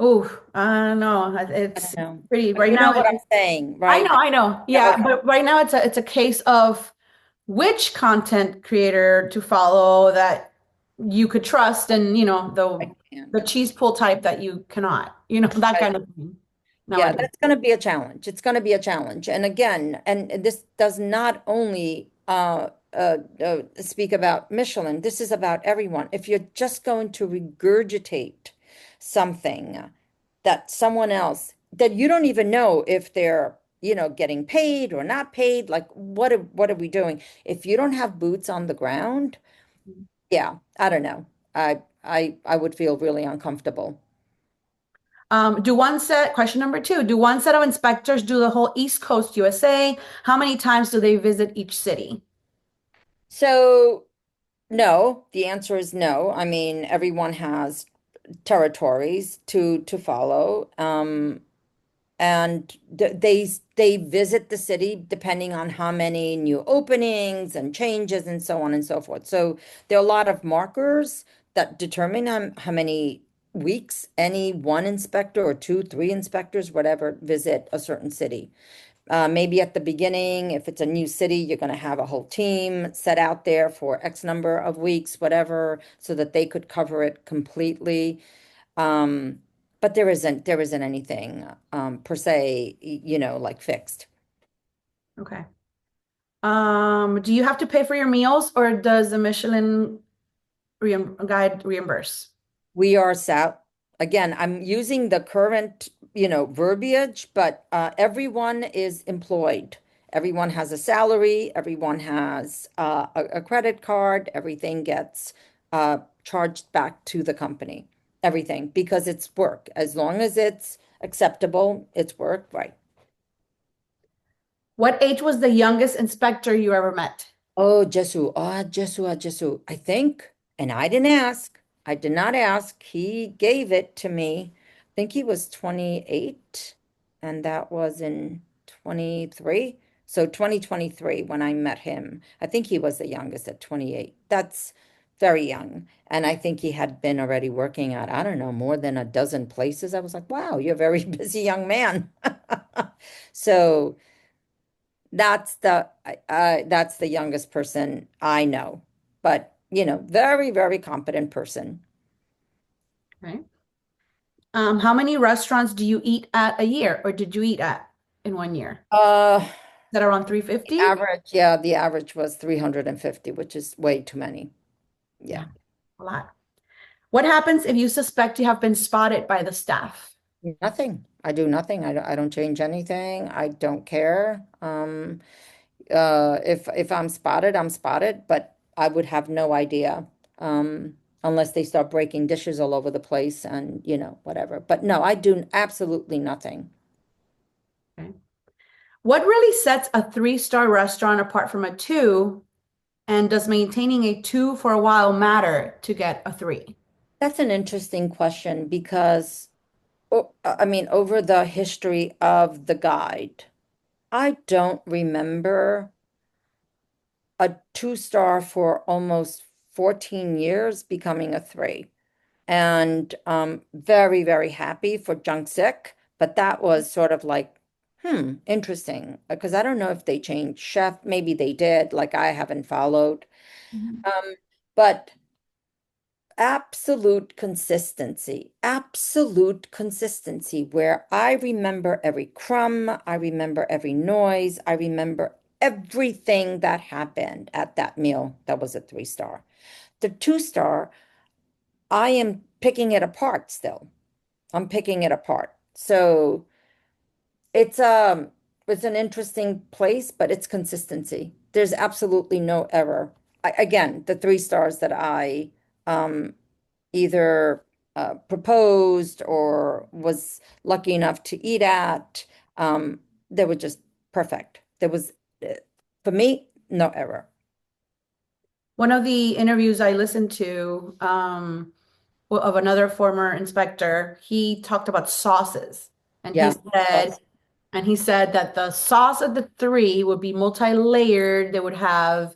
oh, I don't know. I don't It's know. pretty But right you know now. what I'm saying, I right? know, I know. Yeah, Yeah, okay. but right now it's a case of which content creator to follow that you could trust, and I the can. the cheese pull type that you cannot, that kind of thing Yeah, nowadays. that's going to be a challenge. It's going to be a challenge. And again, and this does not only speak about Michelin, this is about everyone. If you're just going to regurgitate something that someone else, that you don't even know if they're, getting paid or not paid, like what are we doing? If you don't have boots on the ground, yeah, I don't know. I would feel really uncomfortable. Question number two, do one set of inspectors do the whole East Coast USA? How many times do they visit each city? So no, the answer is no. I mean, everyone has territories to follow, and they visit the city depending on how many new openings and changes and so on and so forth. So there are a lot of markers that determine how many weeks any one inspector or two, three inspectors, whatever, visit a certain city. Maybe at the beginning, if it's a new city, you're going to have a whole team set out there for X number of weeks, whatever, so that they could cover it completely. Um, but there isn't anything per se, like fixed. Okay. Do you have to pay for your meals, or does the Michelin guide reimburse? We are set. Again, I'm using the current, verbiage, but everyone is employed. Everyone has a salary, everyone has a credit card, everything gets charged back to the company. Everything, because it's work. As long as it's acceptable, it's work, right? What age was the youngest inspector you ever met? Oh, Jesu. Jesu. I think, and I didn't ask. I did not ask. He gave it to me. I think he was 28, and that was in 23. So 2023 when I met him. I think he was the youngest at 28. That's very young. And I think he had been already working at, I don't know, more than a dozen places. I was like, wow, you're a very busy young man. So that's the youngest person I know, but very, very competent person. Okay. How many restaurants do you eat at a year, or did you eat at in 1 year? Uh, Is that around the 350? average, yeah, the average was 350, which is way too many. Yeah. Yeah, a lot. What happens if you suspect you have been spotted by the staff? Nothing. I do nothing. I don't change anything. I don't care. If I'm spotted, I'm spotted, but I would have no idea. Unless they start breaking dishes all over the place and, whatever. But no, I do absolutely nothing. Okay. What really sets a three-star restaurant apart from a two? And does maintaining a two for a while matter to get a three? That's an interesting question because, I mean, over the history of the guide, I don't remember a two-star for almost 14 years becoming a three. And very, very happy for Junk Sick, but that was sort of like, interesting, because I don't know if they changed chef. Maybe they did, like I haven't followed. Mhm. But absolute consistency where I remember every crumb, I remember every noise, I remember everything that happened at that meal, that was a 3 star. The 2 star, I am picking it apart still. I'm picking it apart. So it's it's an interesting place, but it's consistency. There's absolutely no error. Again, the 3 stars that I um either proposed or was lucky enough to eat at, um, they were just perfect. There was, uh, for me, no error. One of the interviews I listened to of another former inspector, he talked about sauces, and he Yeah. said, Yes. that the sauce of the three would be multi-layered. They would have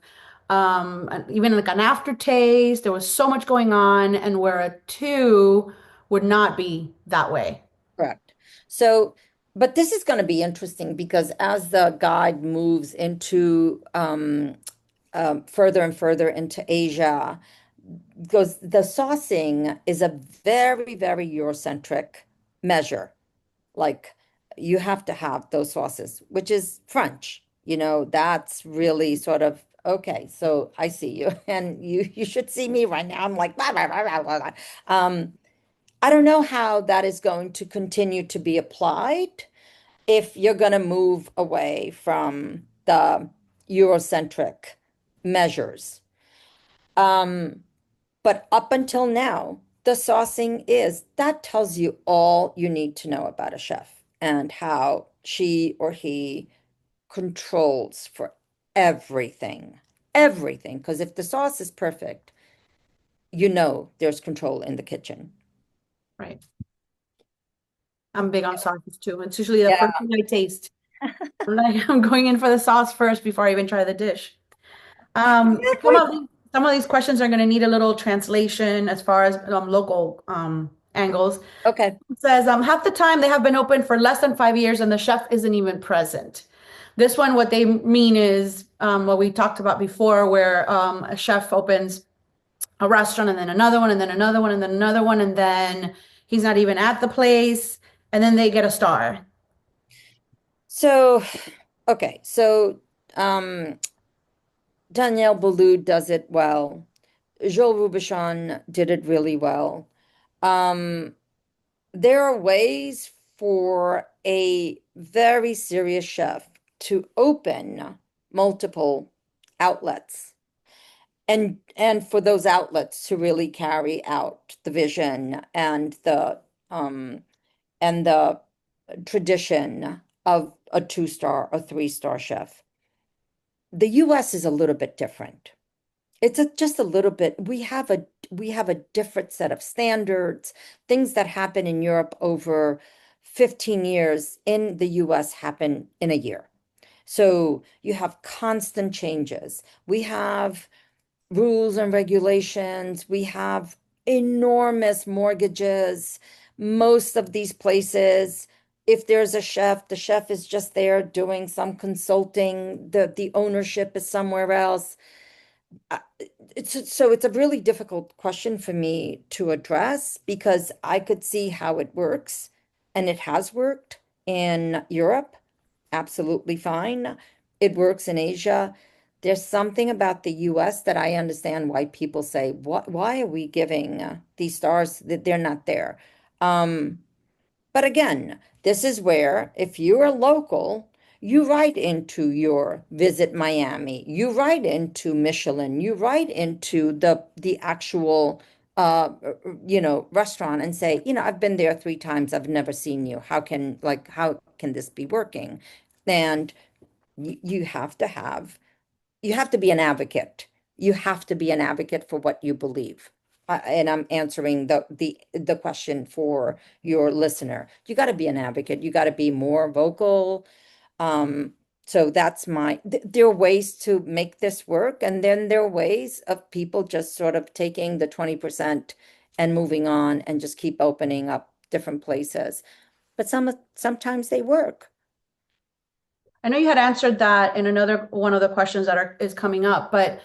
even like an aftertaste. There was so much going on, and where a two would not be that way. Correct. So, but this is going to be interesting because as the guide moves into further and further into Asia, goes the saucing is a very, very Eurocentric measure. Like you have to have those sauces, which is French. That's really sort of okay. So I see you, and you should see me right now. I'm like, blah, blah, blah, blah, blah. Um, I don't know how that is going to continue to be applied if you're going to move away from the Eurocentric measures. Um, but up until now, the saucing is that tells you all you need to know about a chef and how she or he controls for everything. Everything. Because if the sauce is perfect, there's control in the kitchen. Right. I'm big on sauces too. It's usually the Yeah. first thing I taste. I'm like, I'm going in for the sauce first before I even try the dish. Some Exactly. of these questions are going to need a little translation as far as local angles. Okay. It says, half the time they have been open for less than 5 years and the chef isn't even present. This one, what they mean is what we talked about before, where a chef opens a restaurant and then another one and then another one and then another one, and then he's not even at the place, and then they get a star. So, okay. So, um, Danielle Boulud does it well. Joel Robuchon did it really well. Um, there are ways for a very serious chef to open multiple outlets and for those outlets to really carry out the vision um and the tradition of a 2 star or 3 star chef. The US is a little bit different. Just a little bit. We have a different set of standards. Things that happen in Europe over 15 years in the US happen in a year. So you have constant changes. We have rules and regulations. We have enormous mortgages. Most of these places, if there's a chef, the chef is just there doing some consulting. The ownership is somewhere else. Uh, it's a really difficult question for me to address because I could see how it works, and it has worked in Europe, absolutely fine. It works in Asia. There's something about the US that I understand why people say, "What? Why are we giving these stars that they're not there?" Um, but again, this is where if you're a local, you write into your Visit Miami, you write into Michelin, you write into the actual restaurant and say, I've been there 3 times, I've never seen you. How can this be working? And you have to be an advocate. You have to be an advocate for what you believe. And I'm answering the question for your listener. You got to be an advocate. You got to be more vocal. Um, so there are ways to make this work, and then there are ways of people just sort of taking the 20% and moving on and just keep opening up different places. But sometimes they work. I know you had answered that in another one of the questions is coming up, but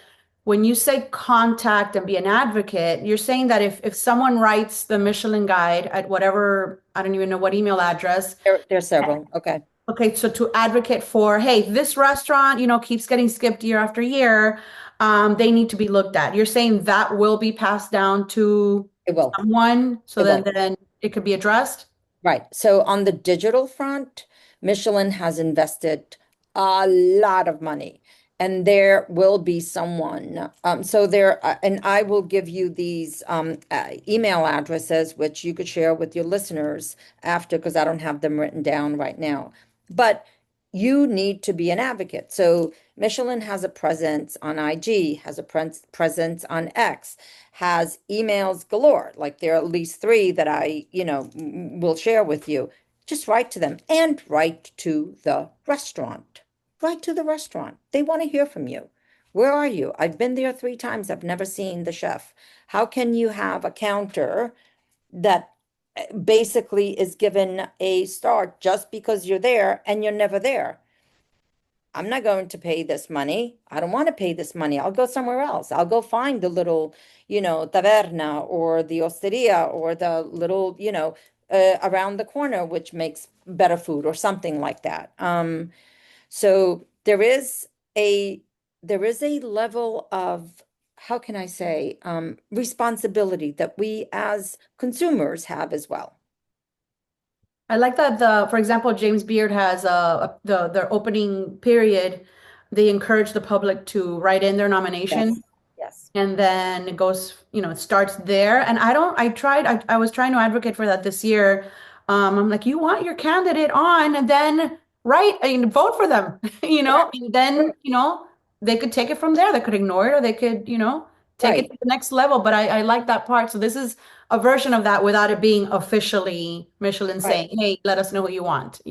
when you say contact and be an advocate, you're saying that if someone writes the Michelin guide at whatever, I don't even know what email address, There's several. Okay. Okay, so to advocate for, hey, this restaurant, keeps getting skipped year after year, they need to be looked at. You're saying that will be passed down to It will. someone, so It then will. then it could be addressed? Right. So on the digital front, Michelin has invested a lot of money, and there will be someone. So there, and I will give you these email addresses, which you could share with your listeners after, because I don't have them written down right now. But you need to be an advocate. So Michelin has a presence on IG, has a presence on X, has emails galore. Like there are at least three that I, will share with you. Just write to them and write to the restaurant. Write to the restaurant. They want to hear from you. Where are you? I've been there 3 times. I've never seen the chef. How can you have a counter that basically is given a star just because you're there and you're never there? I'm not going to pay this money. I don't want to pay this money. I'll go somewhere else. I'll go find the little, taverna or the osteria or the little, around the corner, which makes better food or something like that. So there is a level of, how can I say, responsibility that we as consumers have as well. I like that for example, James Beard has their opening period. They encourage the public to write in their Yes. nomination, Yes. and then it goes, it starts there. And I was trying to advocate for that this year. I'm like, you want your candidate on, and then write and vote for them, Correct. and then, Correct. they could take it from there. They could ignore it, or they could, take it Right. to the next level. But I like that part. So this is a version of that without it being officially Michelin Right. saying, hey, let us know what you want,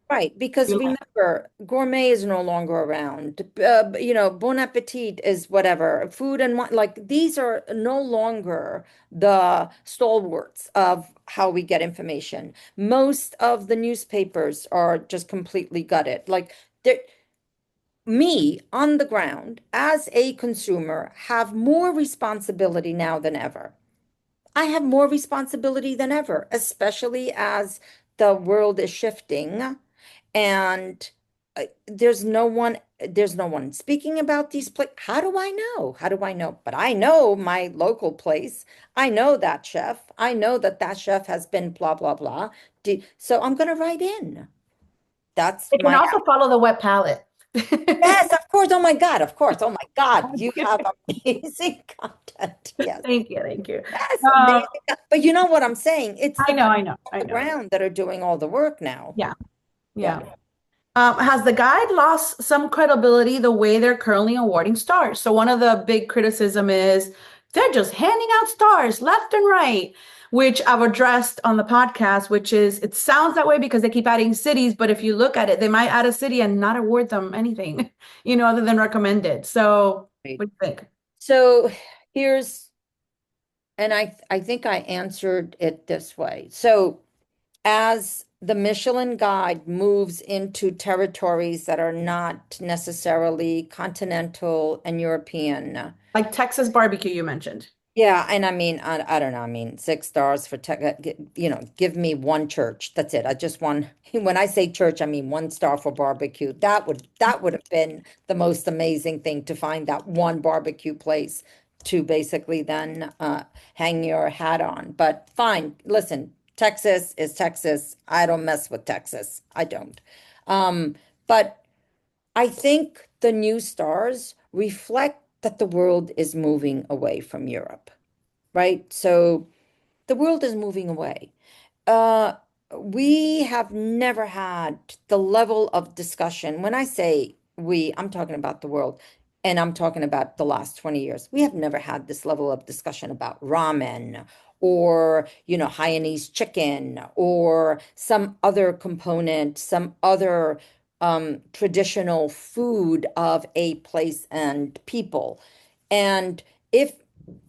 Right, because You like. remember, gourmet is no longer around. Bon appetit is whatever. Food and wine, like these are no longer the stalwarts of how we get information. Most of the newspapers are just completely gutted. Like there, me on the ground as a consumer have more responsibility now than ever. I have more responsibility than ever, especially as the world is shifting and there's no one speaking about these places. How do I know? How do I know? But I know my local place. I know that chef. I know that that chef has been blah, blah, blah. So I'm going to write in. That's They can my, also follow the wet palette. yes, of course. Oh my God, of course. Oh my God, you have amazing content. Yes. Thank you, thank you. Yes, Um, amazing. But you know what I'm saying? It's I the know, people I know, on I the know. ground that are doing all the work now. Yeah, Yeah. yeah. Has the guide lost some credibility the way they're currently awarding stars? So one of the big criticism is they're just handing out stars left and right, which I've addressed on the podcast, which is it sounds that way because they keep adding cities, but if you look at it, they might add a city and not award them anything, other than recommended. So Right. what do you think? So here's, and I think I answered it this way. So as the Michelin Guide moves into territories that are not necessarily continental and European. Like Texas barbecue you mentioned. Yeah, and I mean, I don't know. I mean, 6 stars for tech, give me one church. That's it. I just want, when I say church, I mean 1 star for barbecue. That would have been the most amazing thing to find that one barbecue place to basically then hang your hat on. But fine, listen, Texas is Texas. I don't mess with Texas. I don't. But I think the new stars reflect that the world is moving away from Europe, right? So the world is moving away. Uh, we have never had the level of discussion. When I say we, I'm talking about the world, and I'm talking about the last 20 years. We have never had this level of discussion about ramen or, Hainanese chicken or some other component, some other traditional food of a place and people. And if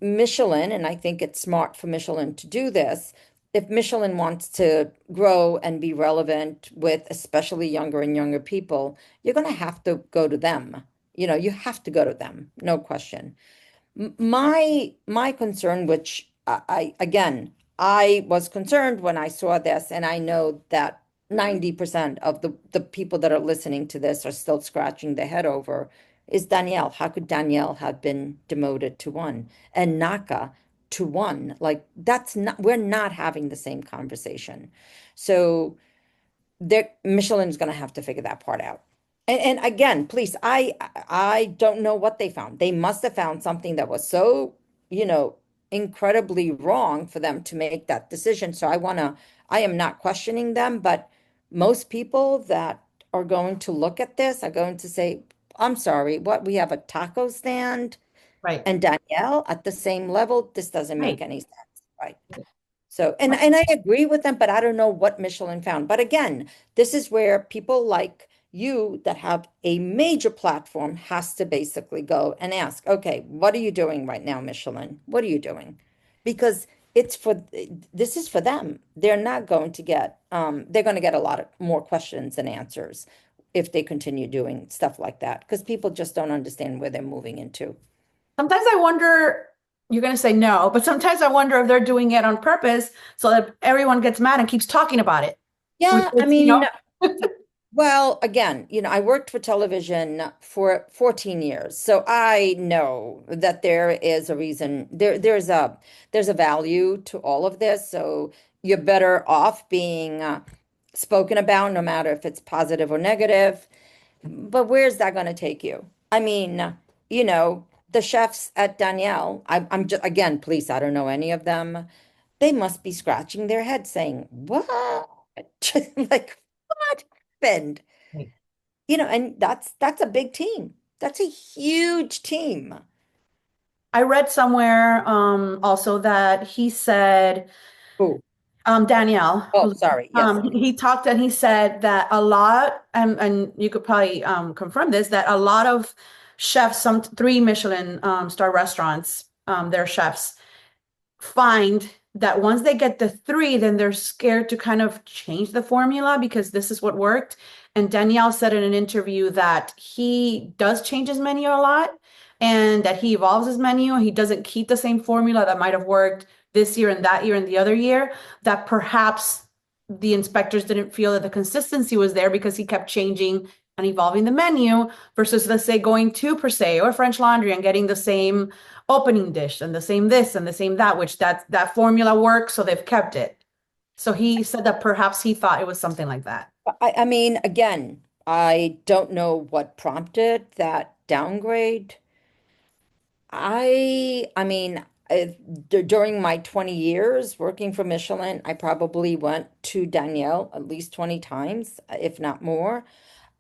Michelin, and I think it's smart for Michelin to do this, if Michelin wants to grow and be relevant with especially younger and younger people, you're going to have to go to them. You have to go to them, no question. My concern, which I again, I was concerned when I saw this, and I know that 90% of the people that are listening to this are still scratching their head over is Danielle. How could Danielle have been demoted to one and Naka to one? Like that's not, we're not having the same conversation. So there, Michelin's going to have to figure that part out. And again, please, I don't know what they found. They must have found something that was so, you know, incredibly wrong for them to make that decision. So I am not questioning them, but most people that are going to look at this are going to say, I'm sorry, what, we have a taco stand Right. and Danielle at the same level? This doesn't make Right. any sense, right? So, and I agree with them, but I don't know what Michelin found. But again, this is where people like you that have a major platform has to basically go and ask, okay, what are you doing right now, Michelin? What are you doing? Because it's for this is for them. They're not going to get they're going to get a lot of more questions and answers if they continue doing stuff like that because people just don't understand where they're moving into. Sometimes I wonder, you're going to say no, but sometimes I wonder if they're doing it on purpose so that everyone gets mad and keeps talking about it, which Yeah, I is, mean, well, again, I worked for television for 14 years, so I know that there is a reason there's a value to all of this. So you're better off being spoken about, no matter if it's positive or negative. But where's that going to take you? I mean, the chefs at Danielle, I'm just again, please, I don't know any of them. They must be scratching their head saying, "What?" Like, what happened? Right. And that's a big team. That's a huge team. I read somewhere also that he said, Oh, Danielle, oh, sorry. Yes. he talked and he said that a lot, and you could probably confirm this, that a lot of chefs, some three Michelin star restaurants, their chefs find that once they get the three, then they're scared to kind of change the formula because this is what worked. And Danielle said in an interview that he does change his menu a lot and that he evolves his menu. He doesn't keep the same formula that might have worked this year and that year and the other year, that perhaps the inspectors didn't feel that the consistency was there because he kept changing and evolving the menu versus, let's say, going to Per Se or French Laundry and getting the same opening dish and the same this and the same that, which that formula works, so they've kept it. So he said that perhaps he thought it was something like that. I mean, again, I don't know what prompted that downgrade. I mean, during my 20 years working for Michelin, I probably went to Danielle at least 20 times, if not more.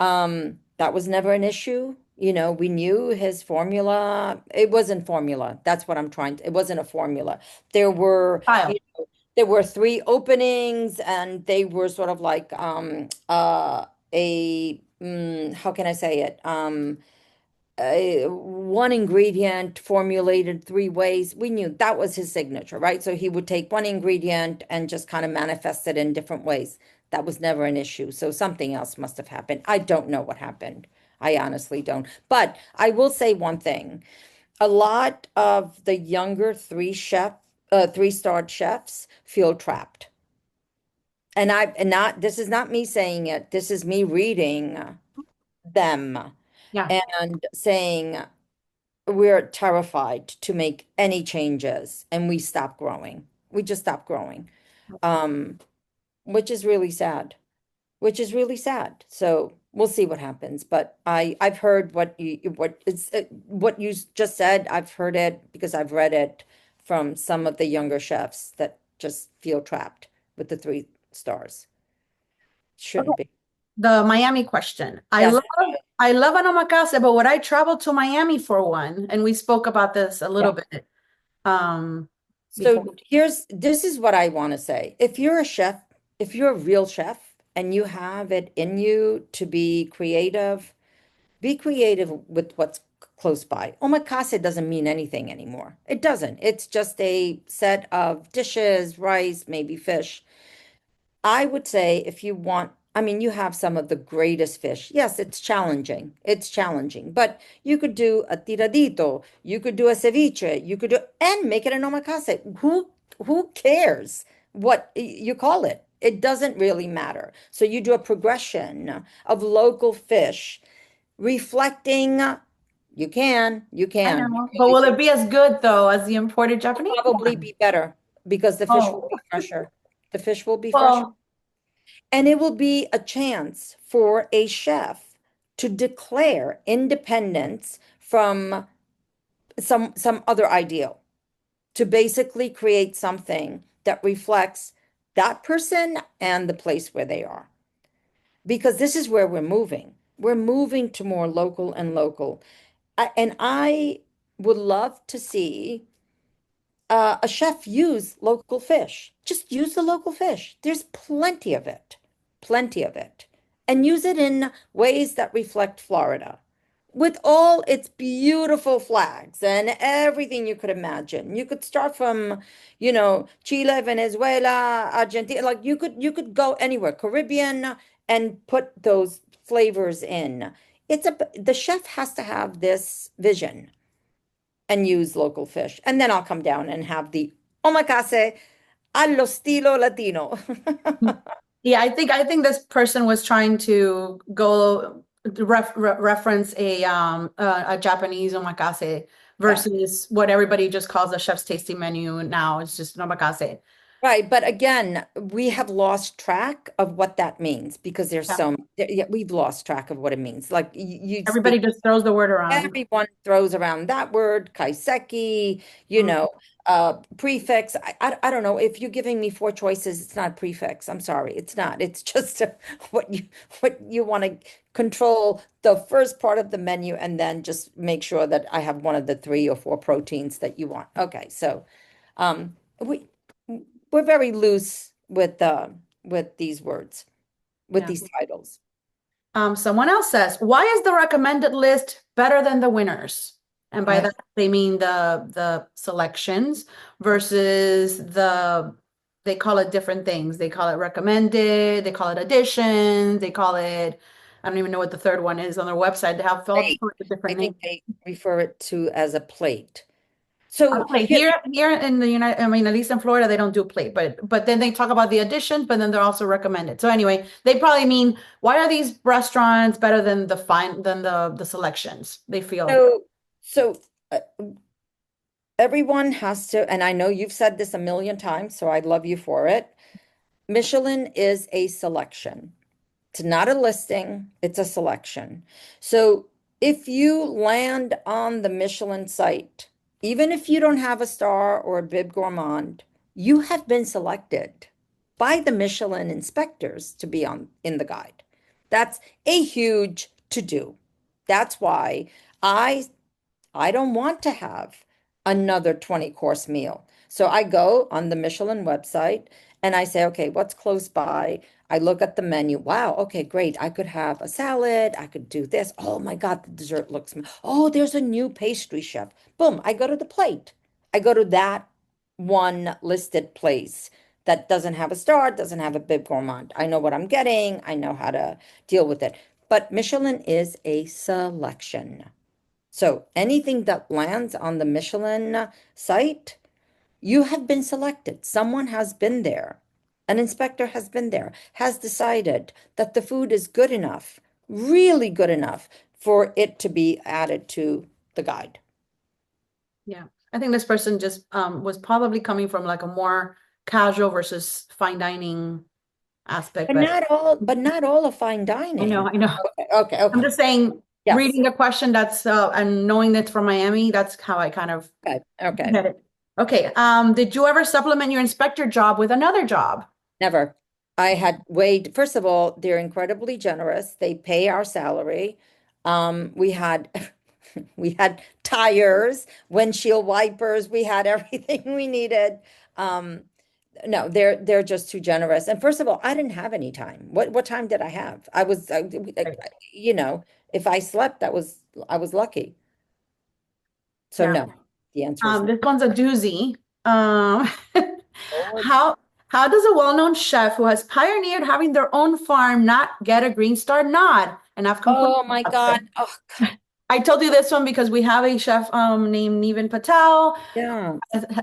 That was never an issue. We knew his formula. It wasn't formula. That's what I'm trying to, it wasn't a formula. There were, Kyle. there were three openings and they were sort of like how can I say it? One ingredient formulated three ways. We knew that was his signature, right? So he would take one ingredient and just kind of manifest it in different ways. That was never an issue. So something else must have happened. I don't know what happened. I honestly don't. But I will say one thing. A lot of the younger three-starred chefs feel trapped. And not, this is not me saying it. This is me reading them Yeah. and saying, we're terrified to make any changes and we stop growing. We just stop growing. Um, which is really sad. Which is really sad. So we'll see what happens. But I've heard what you just said. I've heard it because I've read it from some of the younger chefs that just feel trapped with the three stars. Okay. Shouldn't be. The Miami question. Yes. I love an omakase, but would I travel to Miami for one? And we spoke about this a little Yeah. bit um before. So this is what I want to say. If you're a chef, if you're a real chef and you have it in you to be creative with what's close by. Omakase doesn't mean anything anymore. It doesn't. It's just a set of dishes, rice, maybe fish. I would say if you want, I mean, you have some of the greatest fish. Yes, it's challenging. It's challenging, but you could do a tiradito, you could do a ceviche, and make it an omakase. Who cares what you call it? it doesn't really matter. So you do a progression of local fish reflecting, you I can, know. But will it be as good though as the imported Japanese probably one? be better because the fish will Oh, be fresher. The fish will be fresher. well, And it will be a chance for a chef to declare independence from some other ideal, to basically create something that reflects that person and the place where they are. Because this is where we're moving. We're moving to more local and local. And I would love to see a chef use local fish. Just use the local fish. There's plenty of it. And use it in ways that reflect Florida with all its beautiful flags and everything you could imagine. You could start from, Chile, Venezuela, Argentina, like you could go anywhere, Caribbean, and put those flavors in. The chef has to have this vision and use local fish. And then I'll come down and have the omakase allo stilo latino. yeah, I think this person was trying to go reference a Japanese omakase Yeah. versus what everybody just calls a chef's tasting menu now. It's just an omakase. Right, but again, we have lost track of what that means because Yeah. yeah, we've lost track of what it means. Like you Everybody speak, just throws the word around. everyone throws around that word, kaiseki, Mm, prefix. I don't know. If you're giving me four choices, it's not prefix. I'm sorry, it's not. It's just what you want to control the first part of the menu and then just make sure that I have one of the three or four proteins that you want. Okay, so um, we we're very loose with these words, with yeah. these titles. Someone else says, why is the recommended list better than the winners? And by I that they mean the selections versus they call it different things. They call it recommended, they call it additions, they call it I don't even know what the third one is on their website. They have all plate. sorts of I different names. think they refer it to as a plate. So Plate. Here in the United, I mean, at least in Florida, they don't do plate, but then they talk about the additions, but then they're also recommended. So anyway, they probably mean why are these restaurants better than the selections? They feel. so so everyone has to, and I know you've said this a million times, so I love you for it. Michelin is a selection. It's not a listing, it's a selection. So if you land on the Michelin site, even if you don't have a star or a bib gourmand, you have been selected by the Michelin inspectors to be on in the guide. That's a huge to do. That's why I I don't want to have another 20-course meal. So I go on the Michelin website and I say, okay, what's close by? I look at the menu. Wow, okay, great. I could have a salad. I could do this. Oh my God, the dessert looks. Oh, there's a new pastry chef. Boom, I go to the plate. I go to that one listed place that doesn't have a star, doesn't have a bib gourmand. I know what I'm getting. I know how to deal with it. But Michelin is a selection. So anything that lands on the Michelin site, you have been selected. Someone has been there. An inspector has been there, has decided that the food is good enough, really good enough for it to be added to the guide. Yeah. I think this person just was probably coming from like a more casual versus fine dining aspect, but But not all of fine dining. I know. Okay, okay, I'm okay. just saying, Yes. reading the question, that's and knowing that's from Miami, that's how I kind of Okay, okay. get it. Okay. Did you ever supplement your inspector job with another job? Never. I had weighed, first of all, they're incredibly generous. They pay our salary. We had we had tires, windshield wipers, we had everything we needed. Um, no, they're just too generous. And first of all, I didn't have any time. What time did I have? Right. You know, if I slept, I was lucky. So Yeah. no, the answer is no. This one's a doozy. Um, Lord. how how does a well-known chef who has pioneered having their own farm not get a Green Star nod? And I've complained Oh my about this. God. Oh, I told you this one because we have a chef named Niven Patel yeah.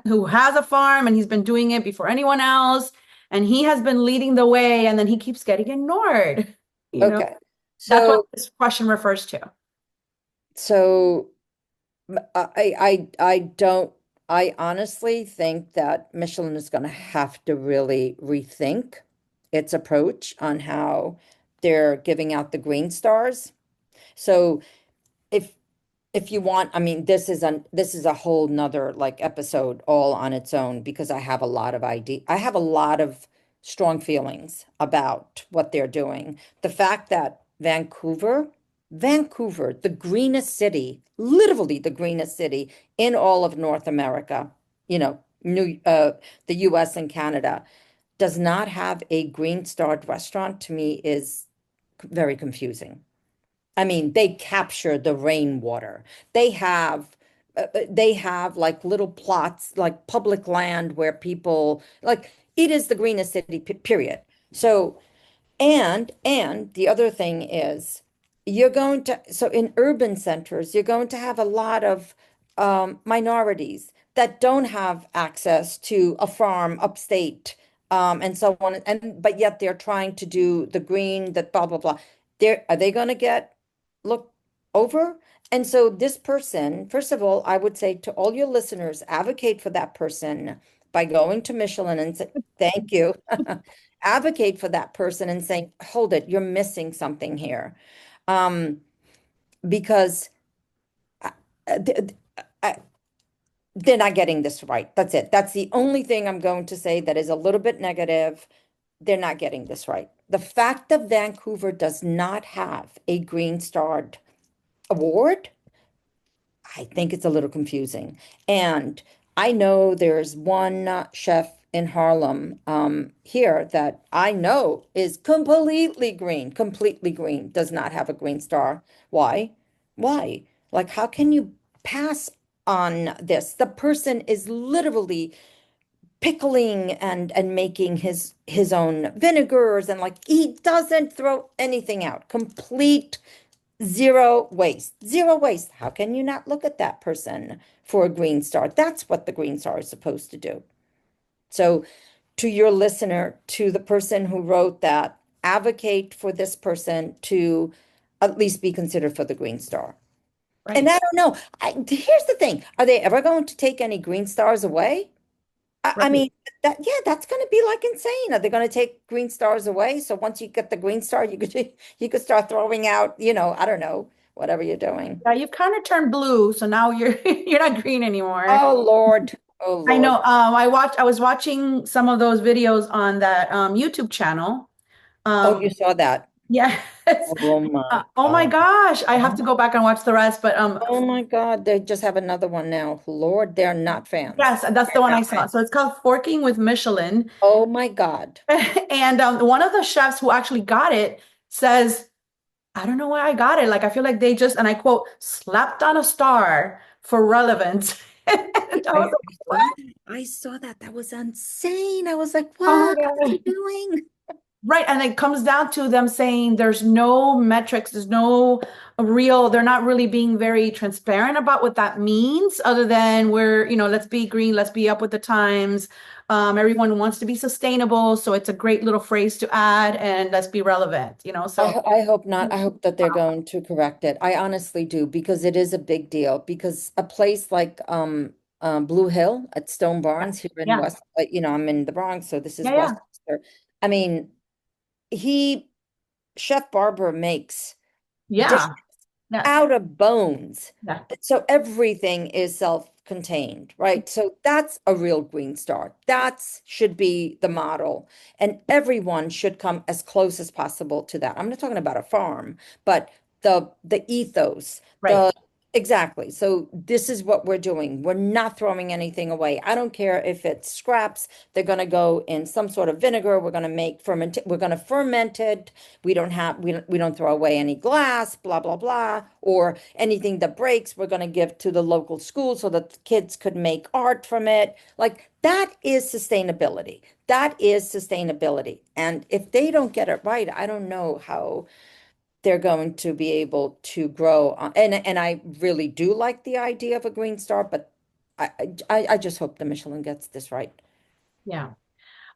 who has a farm and he's been doing it before anyone else. and he has been leading the way, and then he keeps getting ignored. You know, Okay. that's what So, this question refers to. so I don't, I honestly think that Michelin is going to have to really rethink its approach on how they're giving out the green stars. So if if you want, I mean, this is a whole nother like episode all on its own because I have a lot of strong feelings about what they're doing. The fact that Vancouver, the greenest city, literally the greenest city in all of North America, you know, the US and Canada, does not have a green starred restaurant to me is very confusing. I mean, they capture the rainwater. They have they have like little plots, like public land where people like it is the greenest city, period. So and the other thing is you're going to, so in urban centers, you're going to have a lot of minorities that don't have access to a farm upstate, and so on. And but yet they're trying to do the green, that blah blah blah. Are they going to get looked over? And so this person, first of all, I would say to all your listeners, advocate for that person by going to Michelin and say, thank you. Advocate for that person and saying, hold it, you're missing something here. Um, because I, I, they're not getting this right. That's it. That's the only thing I'm going to say that is a little bit negative. They're not getting this right. The fact that Vancouver does not have a Green Star award, I think it's a little confusing. And I know there's one chef in Harlem here that I know is completely green, does not have a green star. Why? Why? Like, how can you pass on this? The person is literally pickling and making his own vinegars and like he doesn't throw anything out. Complete zero waste, zero waste. How can you not look at that person for a green star? That's what the green star is supposed to do. So, to your listener, to the person who wrote that, advocate for this person to at least be considered for the green star. And Right. I don't know. Here's the thing. Are they ever going to take any green stars away? I Right. mean, yeah, that's going to be like insane. Are they going to take green stars away? So once you get the green star, you could start throwing out, I don't know, whatever you're doing. Yeah, you've kind of turned blue, so now you're you're not green anymore. Oh Lord. Oh I know. Lord. I was watching some of those videos on that YouTube channel. Oh, Um, you saw that. yes. Oh my Oh my God. gosh, I have to go back and watch the rest. But Oh my God. They just have another one now. Lord, they're not fans. yes, that's the They're one I not saw. fans. So it's called Forking with Michelin. Oh my God. And one of the chefs who actually got it says, I don't know why I got it. Like, I feel like they just, and I quote, slapped on a star for relevance. And I was I like, what? saw that. I saw that. That was insane. I was like, Oh my what are they God. doing? Right. And it comes down to them saying there's no metrics, there's no real, they're not really being very transparent about what that means, other than let's be green, let's be up with the times. Everyone wants to be sustainable. So it's a great little phrase to add, and let's be relevant. So I hope not. I hope that they're going to correct it. I honestly do because it is a big deal. Because a place like Blue Hill at Stone Barns here in yeah, West, I'm in the Bronx, so this is yeah, yeah, Westchester. I mean, he Chef Barber makes yeah, yes, out of bones. yeah, So everything is self-contained, right? So that's a real green star. That should be the model. And everyone should come as close as possible to that. I'm not talking about a farm, but the ethos, right. the exactly. So this is what we're doing. We're not throwing anything away. I don't care if it's scraps. They're going to go in some sort of vinegar. We're going to make we're going to ferment it. We don't throw away any glass, blah blah blah, or anything that breaks we're going to give to the local school so that the kids could make art from it. Like that is sustainability. That is sustainability. And if they don't get it right, I don't know how they're going to be able to grow and I really do like the idea of a green star, but I just hope the Michelin gets this right. Yeah.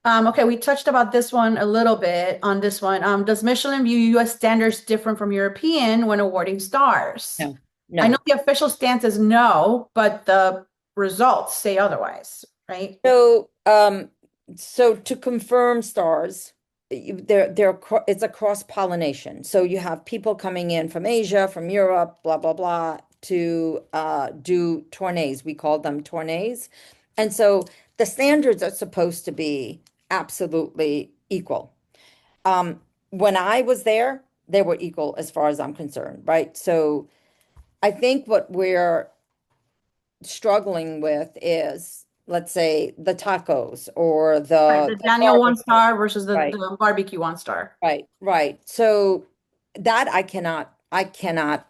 Okay, we touched about this one a little bit on this one. Does Michelin view US standards different from European when awarding stars? No, I know no. the official stance is no, but the results say otherwise, right? So, so to confirm stars, it's a cross-pollination. So you have people coming in from Asia, from Europe, blah blah blah, to do tourneys. We call them tourneys, and so the standards are supposed to be absolutely equal. When I was there, they were equal as far as I'm concerned, right? So I think what we're struggling with is, let's say, the tacos or Right, the the Daniel one barbecue. star versus Right, the barbecue one star. right, right. So that I cannot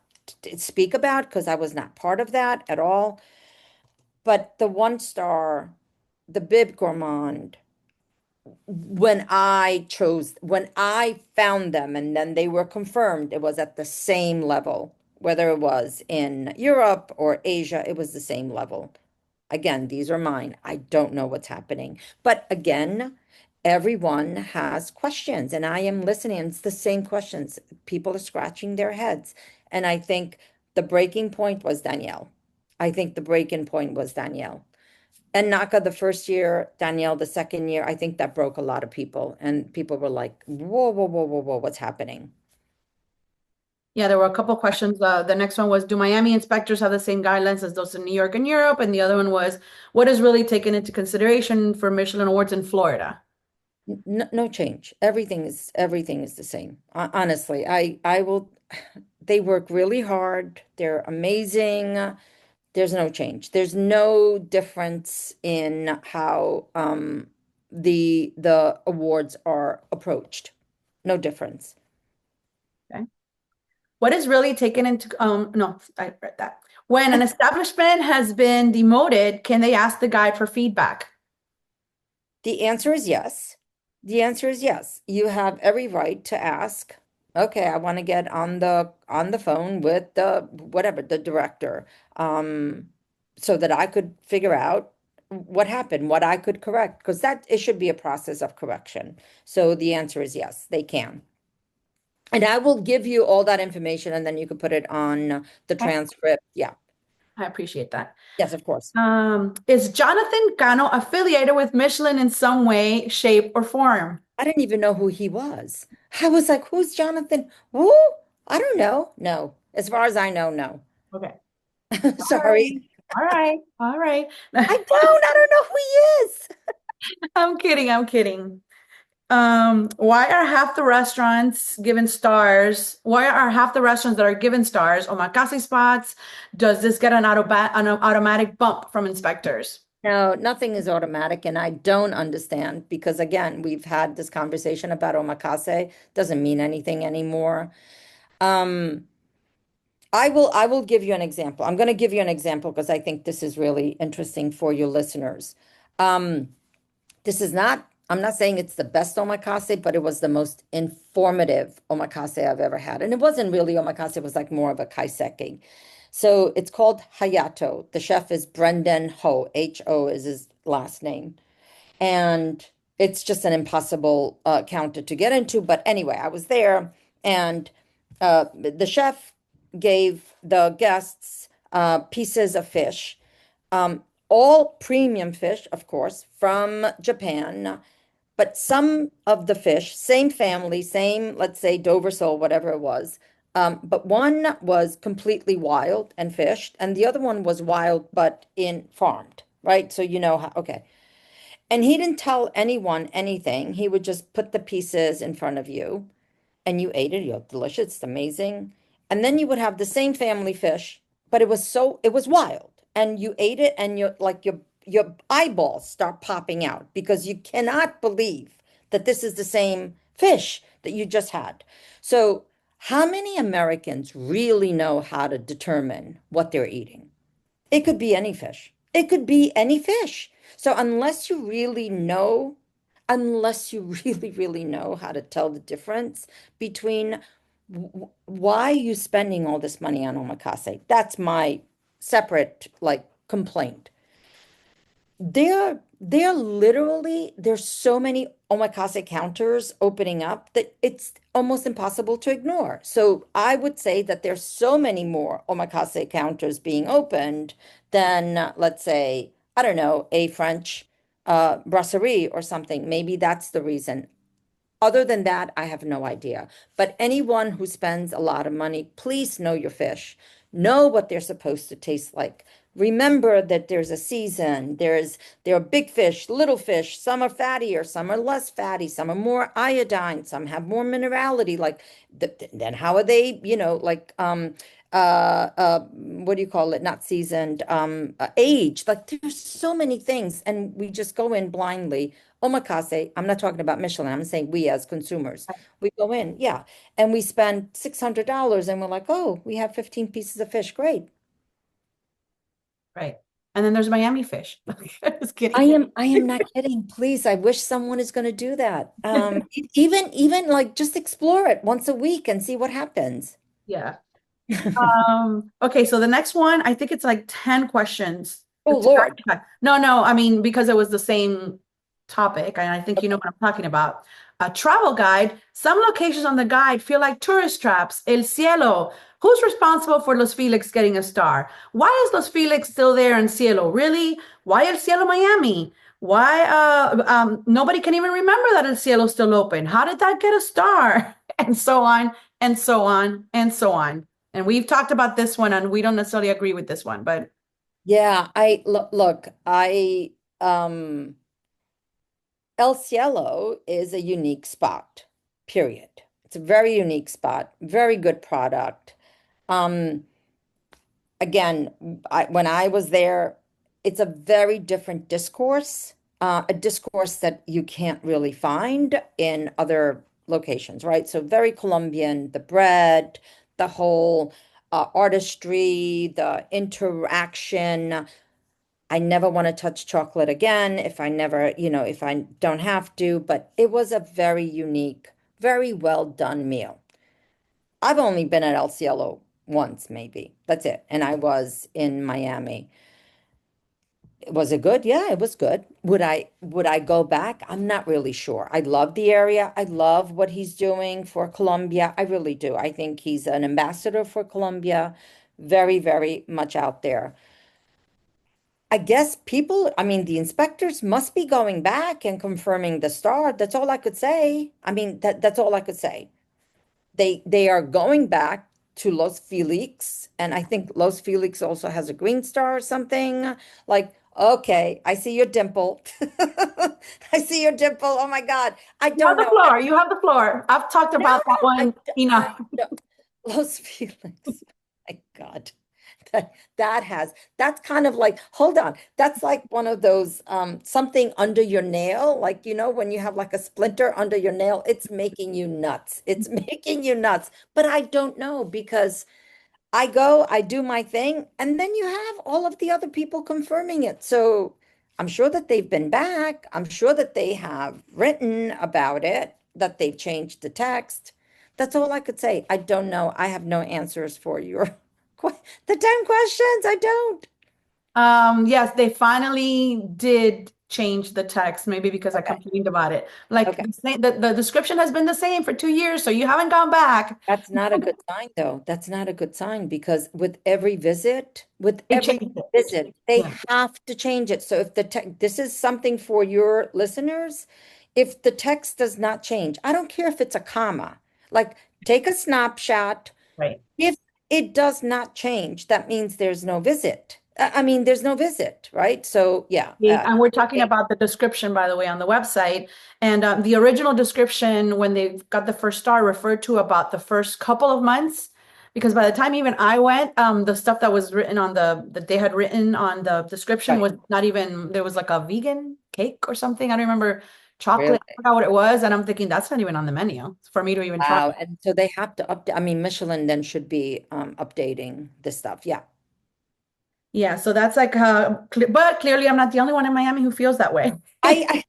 speak about because I was not part of that at all. But the one star, the Bib Gourmand, when I found them and then they were confirmed, it was at the same level. Whether it was in Europe or Asia, it was the same level. Again, these are mine. I don't know what's happening. But again, everyone has questions, and I am listening. It's the same questions. People are scratching their heads. And I think the breaking point was Danielle. I think the breaking point was Danielle. And Naka the first year, Danielle the second year, I think that broke a lot of people. And people were like, whoa, whoa, whoa, whoa, whoa, what's happening? Yeah, there were a couple questions. The next one was, do Miami inspectors have the same guidelines as those in New York and Europe? And the other one was, what is really taken into consideration for Michelin awards in Florida? No, no change. Everything is the same. Honestly, I will. They work really hard. They're amazing. There's no change. There's no difference in how the awards are approached. No difference. Okay. What is really taken into, no, I read that. When an establishment has been demoted, can they ask the guide for feedback? The answer is yes. The answer is yes. You have every right to ask, okay, I want to get on the phone with the whatever, the director, so that I could figure out what happened, what I could correct, because that it should be a process of correction. So the answer is yes, they can. And I will give you all that information and then you can put it on the Okay. transcript. Yeah. I appreciate that. Yes, of course. Is Jonathan Cano affiliated with Michelin in some way, shape, or form? I didn't even know who he was. I was like, who's Jonathan? Who? I don't know. No. As far as I know, no. Okay. All right. Sorry. All right. All right. I don't know who he is. I'm kidding. I'm kidding. Why are half the restaurants given stars? Why are half the restaurants that are given stars omakase spots? Does this get an automatic bump from inspectors? No, nothing is automatic, and I don't understand because again, we've had this conversation about omakase. Doesn't mean anything anymore. Um, I will give you an example. I'm going to give you an example because I think this is really interesting for your listeners. Um, This is not, I'm not saying it's the best omakase, but it was the most informative omakase I've ever had. And it wasn't really omakase, it was like more of a kaiseki. So it's called Hayato. The chef is Brendan Ho. Ho is his last name. And it's just an impossible counter to get into. But anyway, I was there and the chef gave the guests pieces of fish, all premium fish, of course, from Japan. But some of the fish, same family, same, let's say, Dover sole, whatever it was. But one was completely wild and fished, and the other one was wild but in farmed, right? So you know how, okay. And he didn't tell anyone anything. He would just put the pieces in front of you and you ate it. You're delicious. It's amazing. And then you would have the same family fish, but it was wild. And you ate it and your eyeballs start popping out because you cannot believe that this is the same fish that you just had. So, how many Americans really know how to determine what they're eating? It could be any fish. It could be any fish. So unless you really, really know how to tell the difference between why are you spending all this money on omakase? That's my separate like complaint. They're there's so many omakase counters opening up that it's almost impossible to ignore. So I would say that there's so many more omakase counters being opened than, let's say, I don't know, a French brasserie or something. Maybe that's the reason. Other than that, I have no idea. But anyone who spends a lot of money, please know your fish. Know what they're supposed to taste like. Remember that there's a season. There are big fish, little fish. Some are fattier, some are less fatty, some are more iodine, some have more minerality. Like then how are they, what do you call it? Not seasoned, aged. Like there's so many things, and we just go in blindly. Omakase, I'm not talking about Michelin. I'm saying we as consumers, we go in, yeah, and we spend $600 and we're like, oh, we have 15 pieces of fish. Great. Right. And then there's Miami fish. Just I kidding. am I am not kidding. Please, I wish someone is going to do that. Even like just explore it once a week and see what happens. Yeah. Okay, so the next one, I think it's like 10 questions. Oh It's back Lord. to back. No, no, I mean, because it was the same topic, and I think you know Okay. what I'm talking about. A travel guide. Some locations on the guide feel like tourist traps. El Cielo. Who's responsible for Los Felix getting a star? Why is Los Felix still there in Cielo? Really? Why El Cielo Miami? Why nobody can even remember that El Cielo's still open? How did that get a star? And so on, and so on, and so on. And we've talked about this one, and we don't necessarily agree with this one, but Yeah, I look, I El Cielo is a unique spot, period. It's a very unique spot, very good product. Um, Again, when I was there, it's a very different discourse, a discourse that you can't really find in other locations, right? So very Colombian, the bread, the whole artistry, the interaction. I never want to touch chocolate again if I never, if I don't have to, but it was a very unique, very well done meal. I've only been at El Cielo once, maybe. That's it. And I was in Miami. Was it good? Yeah, it was good. Would I go back? I'm not really sure. I love the area. I love what he's doing for Colombia. I really do. I think he's an ambassador for Colombia. Very, very much out there. I guess I mean, the inspectors must be going back and confirming the star. That's all I could say. I mean, that's all I could say. They are going back to Los Felix, and I think Los Felix also has a green star or something. Like, okay, I see your dimple. I see your dimple. Oh my God. I you have don't the know. floor. You have the floor. I've talked No, about that I, one I enough. don't. Los Felix. My God. That's kind of like, hold on. That's like one of those something under your nail, like when you have like a splinter under your nail, it's making you nuts. It's making you nuts. But I don't know because I go, I do my thing, and then you have all of the other people confirming it. So I'm sure that they've been back. I'm sure that they have written about it, that they've changed the text. That's all I could say. I don't know. I have no answers for your the 10 questions. I don't. Yes, they finally did change the text, maybe because I Okay. complained about it. Like Okay. the description has been the same for 2 years, so you haven't gone back. That's not a good sign, though. That's not a good sign because with They every changed it. visit, they Yeah. have to change it. So if the text, this is something for your listeners, if the text does not change, I don't care if it's a comma, like take a snapshot. Right. If it does not change, that means there's no visit. I mean, there's no visit, right? So yeah, And we're talking about the description, by the way, on the website. And the original description, when they got the first star, referred to about the first couple of months. Because by the time even I went, the stuff that was written on that they had written on the description right, was not even, there was like a vegan cake or something. I don't remember, really. chocolate. I forgot what it was. And I'm thinking that's not even on the menu for me to even try. Wow. And so they have to update. I mean, Michelin then should be updating this stuff. Yeah. Yeah. So that's like, but clearly I'm not the only one in Miami who feels that way. I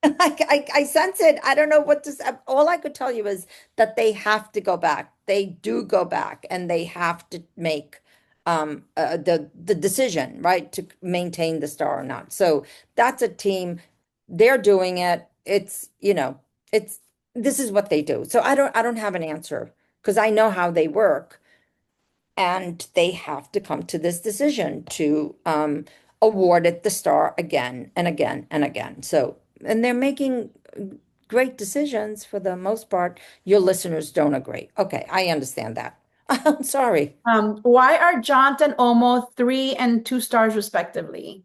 sense it. I don't know what to say. All I could tell you is that they have to go back. They do go back and they have to make the decision, right, to maintain the star or not. So that's a team. they're doing it. It's this is what they do. So I don't have an answer because I know how they work, and they have to come to this decision to award it the star again and again and again. So, and they're making great decisions for the most part. Your listeners don't agree. Okay, I understand that. I'm sorry. Why are Jaunt and Omo 3 and 2 stars respectively?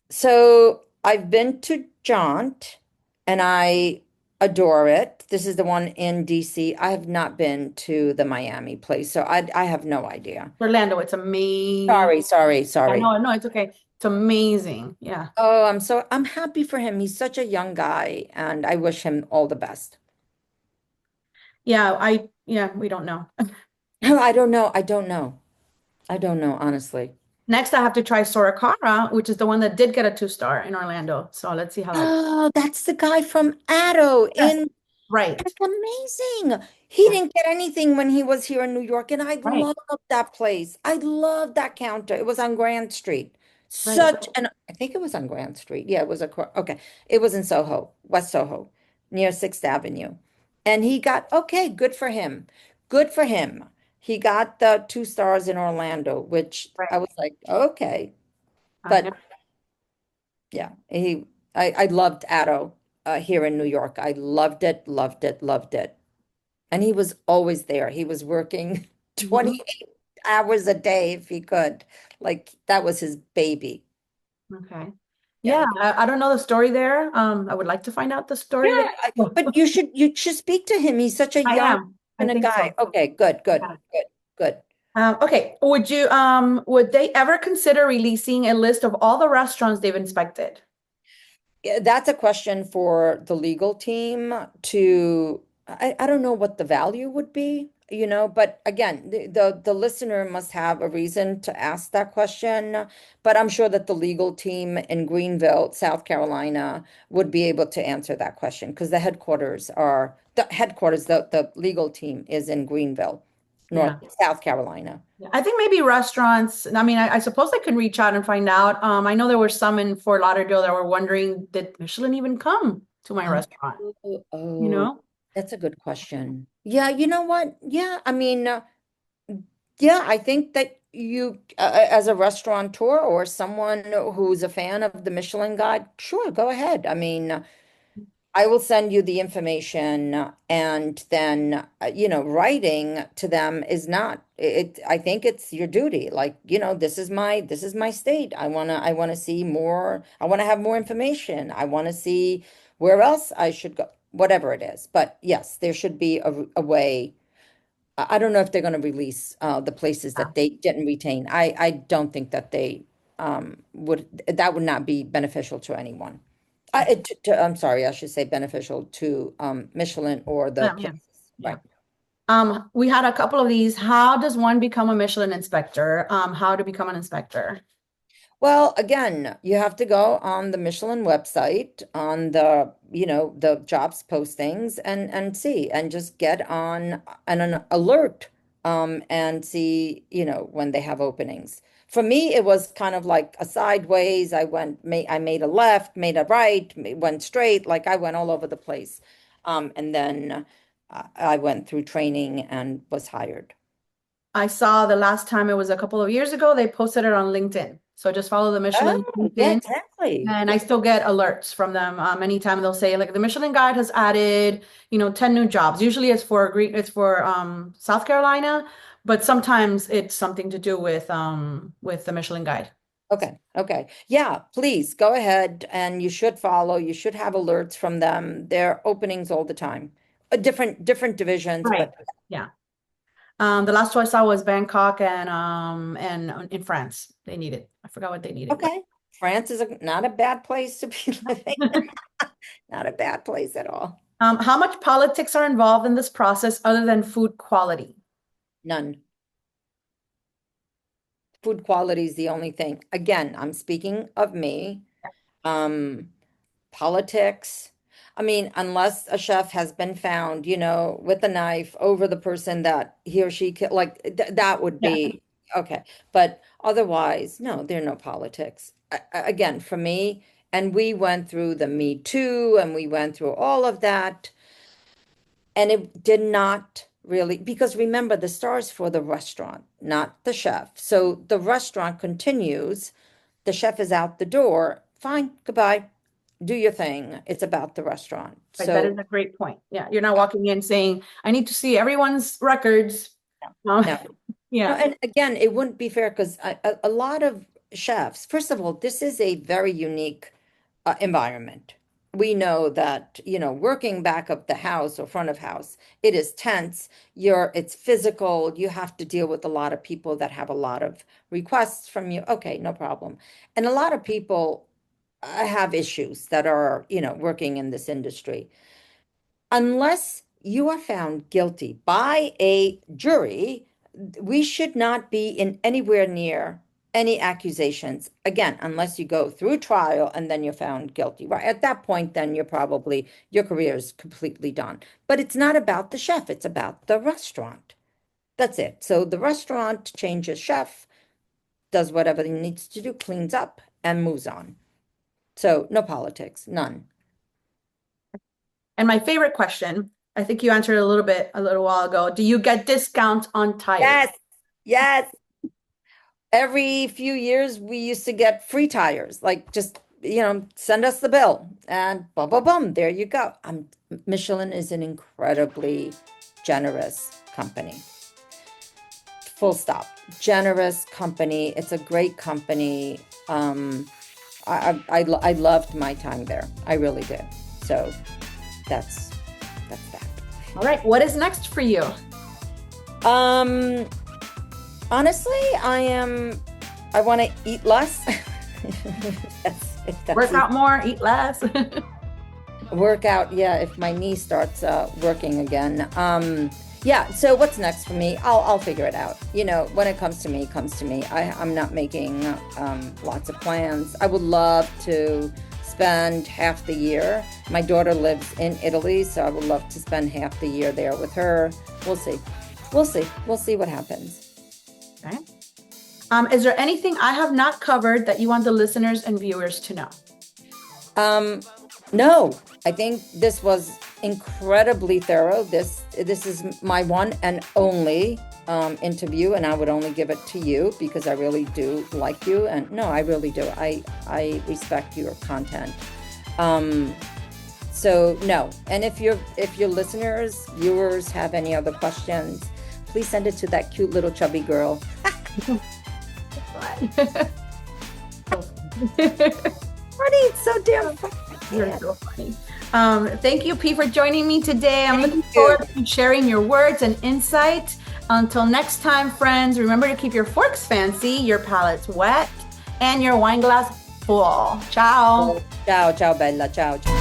So I've been to Jaunt and I adore it. This is the one in DC. I have not been to the Miami place, so I have no idea. Orlando, it's amazing. Sorry, sorry, I sorry. know, no, it's okay. It's amazing. Yeah. Oh, I'm happy for him. He's such a young guy and I wish him all the best. Yeah, we don't know. I don't know. I don't know. I don't know, honestly. Next, I have to try Sorokara, which is the one that did get a 2 star in Orlando. So let's see how that. Oh, that's the guy from Addo Yes. in Right. That's amazing. He Yeah. didn't get anything when he was here in New York, and I Right. loved that place. I loved that counter. It was on Grand Street. Right. I think it was on Grand Street. Yeah, it was okay. It was in Soho, West Soho, near Sixth Avenue. And he got, okay, good for him. Good for him. He got the 2 stars in Orlando, which I Right. was like, okay. I know. But yeah, I loved Addo here in New York. I loved it, loved it, loved it. And he was always there. He was working Mhm. 28 hours a day if he could. Like that was his baby. Okay. Yeah. Yeah, I don't know the story there. I would like to find out the story there. Yeah, but you should speak to him. He's such a I young am. I and a think guy. so. Okay, good, good, Yeah. good, good. Okay. Would they ever consider releasing a list of all the restaurants they've inspected? Yeah, that's a question for the legal team to, I don't know what the value would be, but again, the listener must have a reason to ask that question. But I'm sure that the legal team in Greenville, South Carolina, would be able to answer that question because the legal team is in Greenville, Yeah. South Carolina. Yeah. I think maybe restaurants, I mean, I suppose I could reach out and find out. I know there were some in Fort Lauderdale that were wondering, did Michelin even come to my Oh, restaurant? You oh, know? that's a good question. Yeah, you know what? Yeah, I mean, yeah, I think that as a restaurateur or someone who's a fan of the Michelin Guide, sure, go ahead. I mean, I will send you the information, and then, writing to them is not it. I think it's your duty. Like, this is my state. I want to see more. I want to have more information. I want to see where else I should go, whatever it is. But yes, there should be a way. I don't know if they're going to release the places Yeah. that they didn't retain. I don't think that they that would not be beneficial to anyone. I'm sorry, I should say beneficial to Michelin or the Yeah. places. Yeah. Right. We had a couple of these. How does one become a Michelin inspector? How to become an inspector? Well, again, you have to go on the Michelin website, on the jobs postings and see and just get on an alert and see, when they have openings. For me, it was kind of like a sideways. I made a left, made a right, went straight, like I went all over the place. And then I went through training and was hired. I saw the last time it was a couple of years ago, they posted it on LinkedIn. So just follow the Michelin Oh, yeah, LinkedIn. exactly. And I Yeah. still get alerts from them. Anytime they'll say like the Michelin Guide has added, 10 new jobs. Usually it's for South Carolina, but sometimes it's something to do with the Michelin Guide. Okay, okay. Yeah, please go ahead and you should follow. You should have alerts from them. There are openings all the time. Different divisions, Right. but Yeah. The last two I saw was Bangkok and in France. They needed. I forgot what they needed, but okay. France is not a bad place to be living. Not a bad place at all. how much politics are involved in this process other than food quality? None. Food quality is the only thing. Again, I'm speaking of me. Um, Politics. I mean, unless a chef has been found, with a knife over the person that he or she killed, like that would Yeah. be okay. But otherwise, no, there are no politics. Again, for me, And we went through the Me Too and we went through all of that. And it did not really, because remember, the star is for the restaurant, not the chef. So the restaurant continues, the chef is out the door. Fine, goodbye. Do your thing. It's about the restaurant. Right, that is So a great point. Yeah, you're not walking in saying, I need to see everyone's records. no. No, Yeah, and again, it wouldn't be fair because a lot of chefs, first of all, this is a very unique environment. We know that, working back of the house or front of house, it is tense. It's physical. You have to deal with a lot of people that have a lot of requests from you. Okay, no problem. And a lot of people have issues that are, working in this industry. Unless you are found guilty by a jury, we should not be in anywhere near any accusations. Again, unless you go through trial and then you're found guilty. Right. At that point, then your career is completely done. But it's not about the chef, it's about the restaurant. That's it. So the restaurant changes chef, does whatever he needs to do, cleans up, and moves on. So no politics, none. and my favorite question, I think you answered a little while ago. Do you get discounts on tires? Yes, yes. Every few years we used to get free tires, like just, send us the bill and boom, boom, boom, there you go. Michelin is an incredibly generous company. Full stop. Generous company. It's a great company. I loved my time there. I really did. So that's that. All right, what is next for you? Um, Honestly, I want to eat less. If Work out more, eat less. work out, yeah, if my knee starts working again. Yeah, so what's next for me? I'll figure it out. When it comes to me, it comes to me. I'm not making lots of plans. I would love to spend half the year. My daughter lives in Italy, so I would love to spend half the year there with her. We'll see. We'll see what happens. Okay. Is there anything I have not covered that you want the listeners and viewers to know? No, I think this was incredibly thorough. This is my one and only interview, and I would only give it to you because I really do like you. And no, I really do. I respect your content. So no, and if your listeners, viewers have any other questions, please send it to that cute little chubby girl. Funny, it's so damn funny. You're so funny. Thank you, P, for joining me today. I'm looking forward to sharing your words and insight. Until next time, friends, remember to keep your forks fancy, your palates wet, and your wine glass full. Ciao. Ciao, ciao, Bella. Ciao. Ciao.